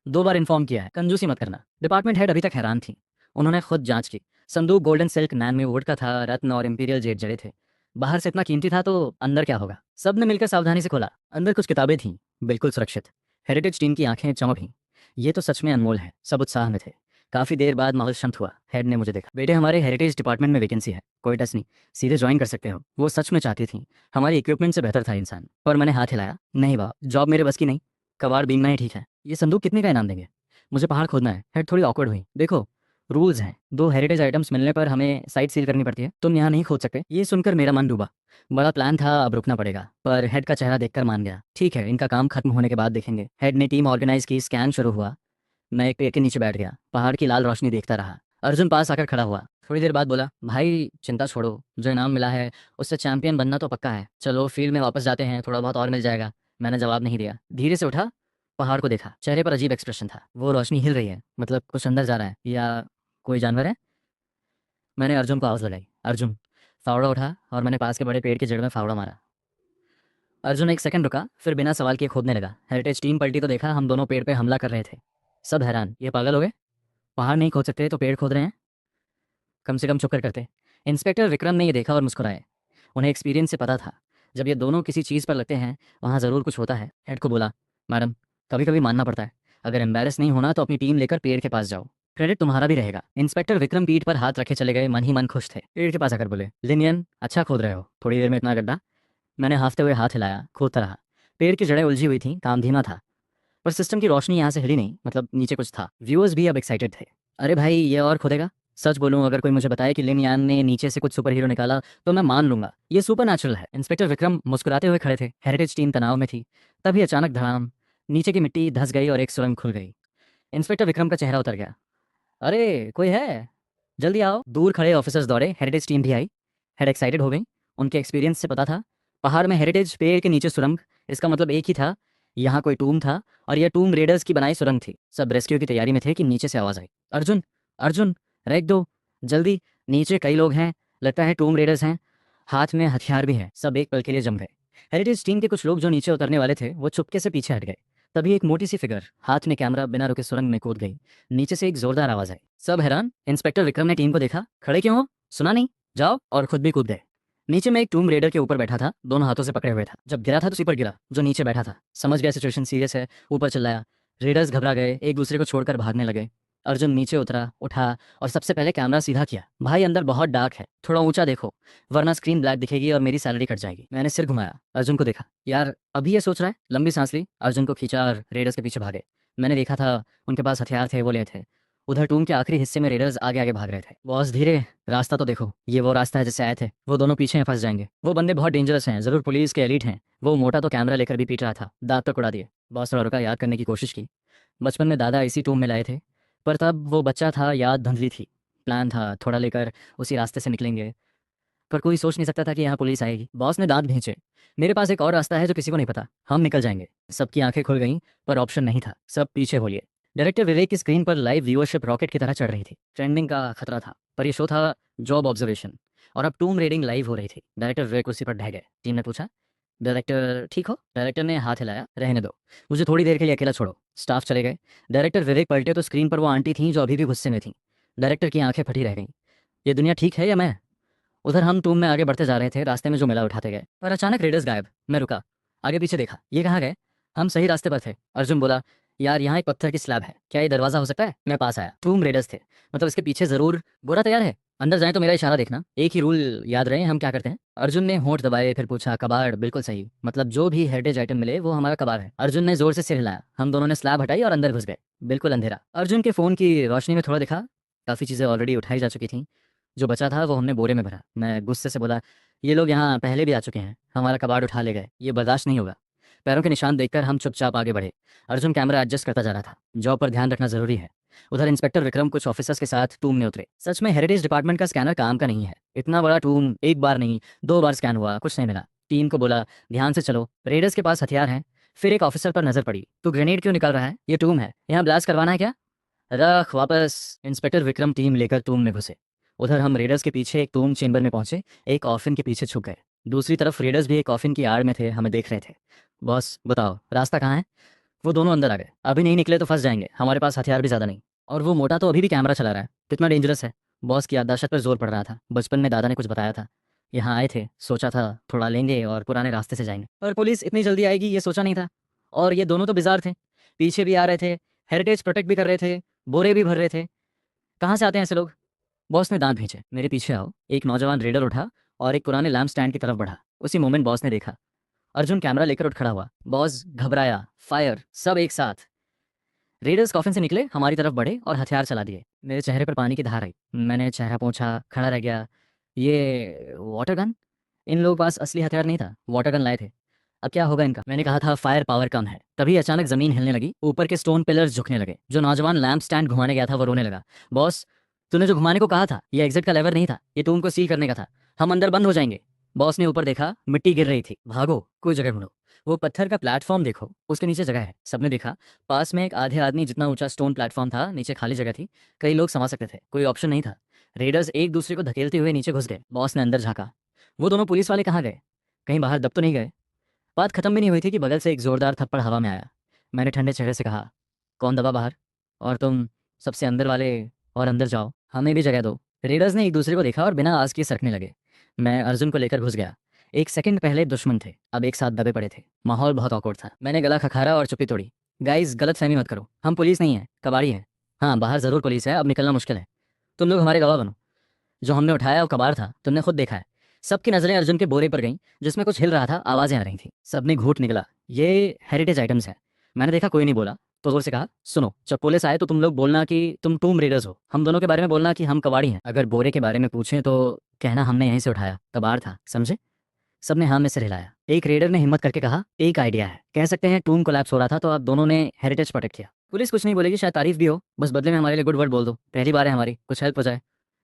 2 बार इन्फॉर्म किया है, कंजूसी मत करना। डिपार्टमेंट हेड अभी तक हैरान थी। उन्होंने खुद जांच की। संदूक गोल्डन सिल्क नैन में वुड का था, रत्न और इंपीरियल जेड जड़े थे। बाहर से इतना कीमती था तो अंदर क्या होगा? सबने मिलकर सावधानी से खोला। अंदर कुछ किताबें थीं, बिल्कुल सुरक्षित। हेरिटेज टीम की आंखें चमक गईं। ये तो सच में अनमोल है। सब उत्साह में थे। काफी देर बाद माहौल शांत हुआ। हेड ने मुझे देखा, बेटे हमारे हेरिटेज डिपार्टमेंट में वैकेंसी है, कोई टच नहीं, सीधे ज्वाइन कर सकते हो। वो सच में चाहती थी, हमारी इक्विपमेंट से बेहतर था इंसान। पर मैंने हाथ हिलाया, नहीं बाप, जॉब मेरे बस की नहीं, कबाड़ बीनना ही ठीक है। ये संदूक कितने का इनाम देंगे? मुझे पहाड़ खोदना है। हेड थोड़ी ऑकवर्ड हुई। देखो, रूल्स हैं, 2 हेरिटेज आइटम्स मिलने पर हमें साइट सील करनी पड़ती है, तुम यहाँ नहीं खोद सकते। ये सुनकर मेरा मन डूबा। बड़ा प्लान था, अब रुकना पड़ेगा, पर हेड का चेहरा देखकर मान गया। ठीक है, इनका काम खत्म होने के बाद देखेंगे। हेड ने टीम ऑर्गेनाइज की, स्कैन शुरू हुआ। मैं एक पेड़ के नीचे बैठ गया, पहाड़ की लाल रोशनी देखता रहा। अर्जुन पास आकर खड़ा हुआ, थोड़ी देर बाद बोला, भाई चिंता छोड़ो, जो इनाम मिला है उससे चैंपियन बनना तो पक्का है, चलो फील्ड में वापस जाते हैं, थोड़ा बहुत और मिल जाएगा। मैंने जवाब नहीं दिया, धीरे से उठा, पहाड़ को देखा, चेहरे पर अजीब एक्सप्रेशन था। वो रोशनी हिल रही है, मतलब कुछ अंदर जा रहा है, या कोई जानवर है? मैंने अर्जुन को आवाज़ लगाई, अर्जुन। फावड़ा उठा और मैंने पास के बड़े पेड़ की जड़ में फावड़ा मारा। अर्जुन एक सेकंड रुका, फिर बिना सवाल किए खोदने लगा। हेरिटेज टीम पलटी तो देखा, हम दोनों पेड़ पे हमला कर रहे थे। सब हैरान, ये पागल हो गए, पहाड़ नहीं खोद सकते तो पेड़ खोद रहे हैं, कम से कम चुप कर करते। इंस्पेक्टर विक्रम ने ये देखा और मुस्कुराए। उन्हें एक्सपीरियंस से पता था, जब ये दोनों किसी चीज़ पर लगते हैं वहाँ ज़रूर कुछ होता है। हेड को बोला, मैडम कभी कभी मानना पड़ता है, अगर एम्बेरस नहीं होना तो अपनी टीम लेकर पेड़ के पास जाओ, क्रेडिट तुम्हारा भी रहेगा। इंस्पेक्टर विक्रम पीठ पर हाथ रखे चले गए, मन ही मन खुश थे। पेड़ के पास आकर बोले, लिनियन अच्छा खोद रहे हो, थोड़ी देर में इतना गड्ढा? मैंने हाफते हुए हाथ हिलाया, खोदता रहा। पेड़ की जड़ें उलझी हुई थी, काम धीमा था, पर सिस्टम की रोशनी यहाँ से हिली नहीं, मतलब नीचे कुछ था। व्यूअर्स भी अब एक्साइटेड थे। अरे भाई, ये और खोदेगा? सच बोलूं, अगर कोई मुझे बताए कि लिन यान ने नीचे से कुछ सुपर हीरो निकाला तो मैं मान लूंगा, ये सुपर नेचुरल है। इंस्पेक्टर विक्रम मुस्कुराते हुए खड़े थे। हेरिटेज टीम तनाव में थी। तभी अचानक धड़ाम, नीचे की मिट्टी धंस गई और एक सुरंग खुल गई। इंस्पेक्टर विक्रम का चेहरा उतर गया। अरे कोई है, जल्दी आओ। दूर खड़े ऑफिसर्स दौड़े, हेरिटेज टीम भी आई। हेड एक्साइटेड हो गई, उनके एक्सपीरियंस से पता था पहाड़ में हेरिटेज, पेड़ के नीचे सुरंग, इसका मतलब एक ही था, यहाँ कोई टूम था और यह टूम रेडर्स की बनाई सुरंग थी। सब रेस्क्यू की तैयारी में थे कि नीचे से आवाज़ आई, अर्जुन अर्जुन रैक दो, जल्दी, नीचे कई लोग हैं, लगता है टूम रेडर्स हैं, हाथ में हथियार भी है। सब एक पल के लिए जम गए। हेरिटेज टीम के कुछ लोग जो नीचे उतरने वाले थे वो चुपके से पीछे हट गए। तभी एक मोटी सी फिगर हाथ में कैमरा बिना रुके सुरंग में कूद गई। नीचे से एक जोरदार आवाज़ आई। सब हैरान। इंस्पेक्टर विक्रम ने टीम को देखा, खड़े क्यों हो, सुना नहीं, जाओ, और खुद भी कूद गए। नीचे में एक टूम रेडर के ऊपर बैठा था, दोनों हाथों से पकड़े हुए था। जब गिरा था तो उसी पर गिरा जो नीचे बैठा था। समझ गया सिचुएशन सीरियस है, ऊपर चिल्लाया। रेडर्स घबरा गए, एक दूसरे को छोड़कर भागने लगे। अर्जुन नीचे उतरा, उठा और सबसे पहले कैमरा सीधा किया। भाई अंदर बहुत डार्क है, थोड़ा ऊंचा देखो, वरना स्क्रीन ब्लैक दिखेगी और मेरी सैलरी कट जाएगी। मैंने सिर घुमाया, अर्जुन को देखा। यार अभी ये सोच रहा है? लंबी सांस ली, अर्जुन को खींचा और रेडर्स के पीछे भागे। मैंने देखा था उनके पास हथियार थे, वो ले थे। उधर टूम के आखिरी हिस्से में रेडर्स आगे आगे भाग रहे थे। बॉस धीरे, रास्ता तो देखो, ये वो रास्ता है जिससे आए थे, वो दोनों पीछे फंस जाएंगे। वो बंदे बहुत डेंजरस हैं, जरूर पुलिस के एलीट हैं। वो मोटा तो कैमरा लेकर भी पीट रहा था, दांत तक उड़ा दिए। बॉस थोड़ा रुका, याद करने की कोशिश की। बचपन में दादा इसी टूम में लाए थे, पर तब वो बच्चा था, याद धुंधली थी। प्लान था थोड़ा लेकर उसी रास्ते से निकलेंगे, पर कोई सोच नहीं सकता था कि यहाँ पुलिस आएगी। बॉस ने दांत भींचे। मेरे पास एक और रास्ता है जो किसी को नहीं पता, हम निकल जाएंगे। सबकी आंखें खुल गईं, पर ऑप्शन नहीं था। सब पीछे हो लिए। डायरेक्टर विवेक की स्क्रीन पर लाइव व्यूअरशिप रॉकेट की तरह चढ़ रही थी। ट्रेंडिंग का खतरा था, पर यह शो था जॉब ऑब्जर्वेशन, और अब टूम रेडिंग लाइव हो रही थी। डायरेक्टर विवेक उसी पर ढह गए। टीम ने पूछा, डायरेक्टर ठीक हो? डायरेक्टर ने हाथ हिलाया, रहने दो, मुझे थोड़ी देर के लिए अकेला छोड़ो। स्टाफ चले गए। डायरेक्टर विवेक पलटे तो स्क्रीन पर वो आंटी थी जो अभी भी गुस्से में थी। डायरेक्टर की आंखें फटी रह गईं। ये दुनिया ठीक है या मैं? उधर हम टूम में आगे बढ़ते जा रहे थे, रास्ते में जो मिला उठाते गए, पर अचानक रेडर्स गायब। मैं रुका, आगे पीछे देखा, ये कहाँ गए? हम सही रास्ते पर थे। अर्जुन बोला, यार यहाँ एक पत्थर की स्लैब है, क्या ये दरवाजा हो सकता है? मैं पास आया, टूम रेडर्स थे, मतलब इसके पीछे जरूर गोरा तैयार है। अंदर जाए तो मेरा इशारा देखना, एक ही रूल याद रहे, हम क्या करते हैं? अर्जुन ने होंठ दबाए, फिर पूछा, कबाड़, बिल्कुल सही, मतलब जो भी हेरिटेज आइटम मिले वो हमारा कबाड़ है। अर्जुन ने जोर से सिर हिलाया। हम दोनों ने स्लैब हटाई और अंदर घुस गए। बिल्कुल अंधेरा। अर्जुन के फोन की रोशनी में थोड़ा दिखा, काफ़ी चीज़ें ऑलरेडी उठाई जा चुकी थी, जो बचा था वो हमने बोरे में भरा। मैं गुस्से से बोला, ये लोग यहाँ पहले भी आ चुके हैं, हमारा कबाड़ उठा ले गए, ये बर्दाश्त नहीं होगा। पैरों के निशान देखकर हम चुपचाप आगे बढ़े। अर्जुन कैमरा एडजस्ट करता जा रहा था, जॉब पर ध्यान रखना जरूरी है। उधर इंस्पेक्टर विक्रम कुछ ऑफिसर्स के साथ टूम में उतरे। सच में हेरिटेज डिपार्टमेंट का स्कैनर काम का नहीं है। इतना बड़ा टूम एक बार नहीं, 2 बार स्कैन हुआ, कुछ नहीं मिला। टीम को बोला, ध्यान से चलो, रेडर्स के पास हथियार हैं। फिर एक ऑफिसर पर नजर पड़ी, तू ग्रेनेड क्यों निकाल रहा है? ये टूम है, यहाँ ब्लास्ट करवाना है क्या? रख वापस। इंस्पेक्टर विक्रम टीम लेकर टूम में घुसे। उधर हम रेडर्स के पीछे एक टूम चेंबर में पहुंचे, एक कॉफिन के पीछे छुप गए। दूसरी तरफ रेडर्स भी एक कॉफिन की आड़ में थे, हमें देख रहे थे। बॉस बताओ रास्ता कहाँ है? वो दोनों अंदर आ गए। अभी नहीं निकले तो फंस जाएंगे, हमारे पास हथियार भी ज़्यादा नहीं, और वो मोटा तो अभी भी कैमरा चला रहा है, कितना डेंजरस है? बॉस की याददाश्त पर जोर पड़ रहा था। बचपन में दादा ने कुछ बताया था, यहाँ आए थे, सोचा था थोड़ा लेंगे और पुराने रास्ते से जाएंगे, पर पुलिस इतनी जल्दी आएगी ये सोचा नहीं था। और ये दोनों तो बिजार थे, पीछे भी आ रहे थे, हेरिटेज प्रोटेक्ट भी कर रहे थे, बोरे भी भर रहे थे। कहाँ से आते हैं ऐसे लोग? बॉस ने दांत भींचे। मेरे पीछे आओ। एक नौजवान रेडर उठा और एक पुराने लैम्प स्टैंड की तरफ बढ़ा। उसी मोमेंट बॉस ने देखा, अर्जुन कैमरा लेकर उठ खड़ा हुआ। बॉस घबराया, फायर, सब एक साथ। रेडर्स कॉफिन से निकले, हमारी तरफ बढ़े और हथियार चला दिए। मेरे चेहरे पर पानी की धार आई। मैंने चेहरा पोंछा, खड़ा रह गया। ये वाटर गन? इन लोगों के पास असली हथियार नहीं था, वाटर गन लाए थे। अब क्या होगा इनका? मैंने कहा था फायर पावर कम है। तभी अचानक जमीन हिलने लगी, ऊपर के स्टोन पिलर्स झुकने लगे। जो नौजवान लैंप स्टैंड घुमाने गया था वो रोने लगा। बॉस, तूने जो घुमाने को कहा था, ये एग्जिट का लेवर नहीं था, ये टूम को सील करने का था। हम अंदर बंद हो जाएंगे। बॉस ने ऊपर देखा, मिट्टी गिर रही थी। भागो, कोई जगह ढूंढो। वो पत्थर का प्लेटफॉर्म देखो, उसके नीचे जगह है। सबने देखा, पास में एक आधे आदमी जितना ऊंचा स्टोन प्लेटफॉर्म था, नीचे खाली जगह थी। कई लोग समा सकते थे, कोई ऑप्शन नहीं था। रेडर्स एक दूसरे को धकेलते हुए नीचे घुस गए। बॉस ने अंदर झांका। वो दोनों पुलिस वाले कहाँ गए? कहीं बाहर दब तो नहीं गए? बात खत्म भी नहीं हुई थी कि बगल से एक जोरदार थप्पड़ हवा में आया। मैंने ठंडे चेहरे से कहा, कौन दबा बाहर? और तुम सबसे अंदर वाले, और अंदर जाओ, हमें भी जगह दो। रेडर्स ने एक दूसरे को देखा और बिना आस किए सरकने लगे। मैं अर्जुन को लेकर घुस गया। एक सेकंड पहले दुश्मन थे, अब एक साथ दबे पड़े थे। माहौल बहुत ऑकवर्ड था। मैंने गला खखारा और चुप्पी तोड़ी। गाइस, गलत फहमी मत करो, हम पुलिस नहीं है, कबाड़ी है। हाँ, बाहर जरूर पुलिस है, अब निकलना मुश्किल है। तुम लोग हमारे गवाह बनो। जो हमने उठाया वो कबाड़ था, तुमने खुद देखा है। सबकी नजरें अर्जुन के बोरे पर गईं, जिसमें कुछ हिल रहा था, आवाजें आ रही थी। सबने घूट निकला, ये हेरिटेज आइटम्स है। मैंने देखा कोई नहीं बोला, तो जोर से कहा, सुनो, जब पुलिस आए तो तुम लोग बोलना कि तुम टूम रेडर्स हो। हम दोनों के बारे में बोलना कि हम कबाड़ी हैं। अगर बोरे के बारे में पूछें तो कहना हमने यहीं से उठाया, कबाड़ था, समझे? सबने हाँ में सिर हिलाया। एक रेडर ने हिम्मत करके कहा, एक आइडिया है। कह सकते हैं टूम कोलैप्स हो रहा था तो आप दोनों ने हेरिटेज प्रोटेक्ट किया। पुलिस कुछ नहीं बोलेगी, शायद तारीफ भी हो, बस बदले में हमारे लिए गुड वर्ड बोल दो। पहली बार है हमारी, कुछ हेल्प हो जाए।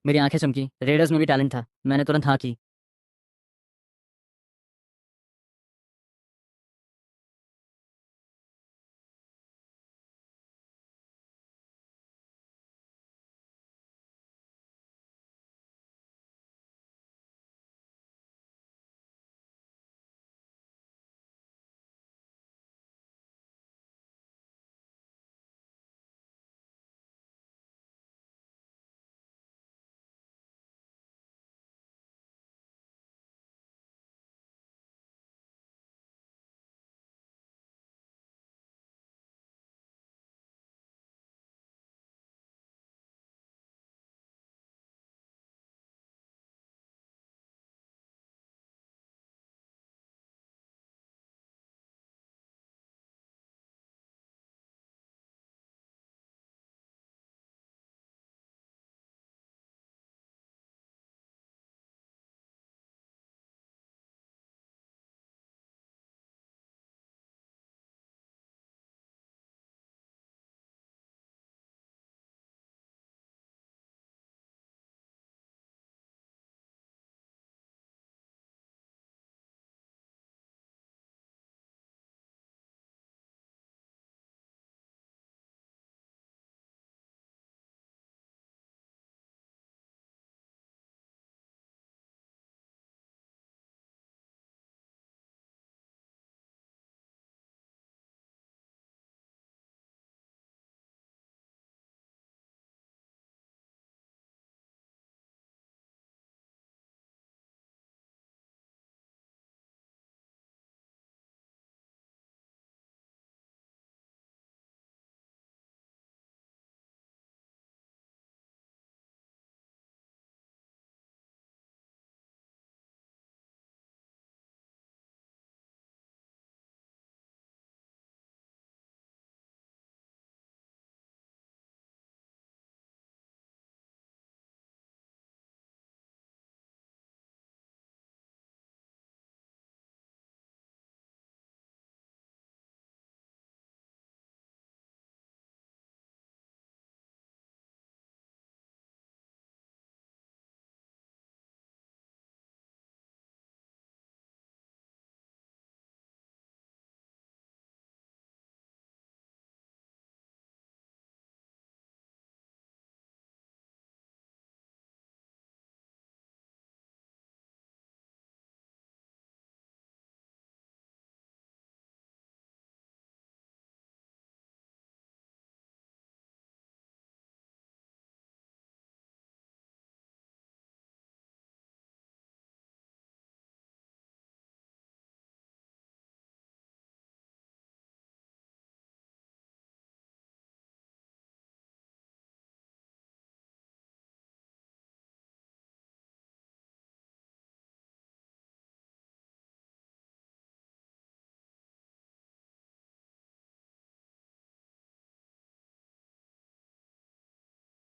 मेरी आंखें चमकी। रेडर्स में भी टैलेंट था। मैंने तुरंत हाँ की।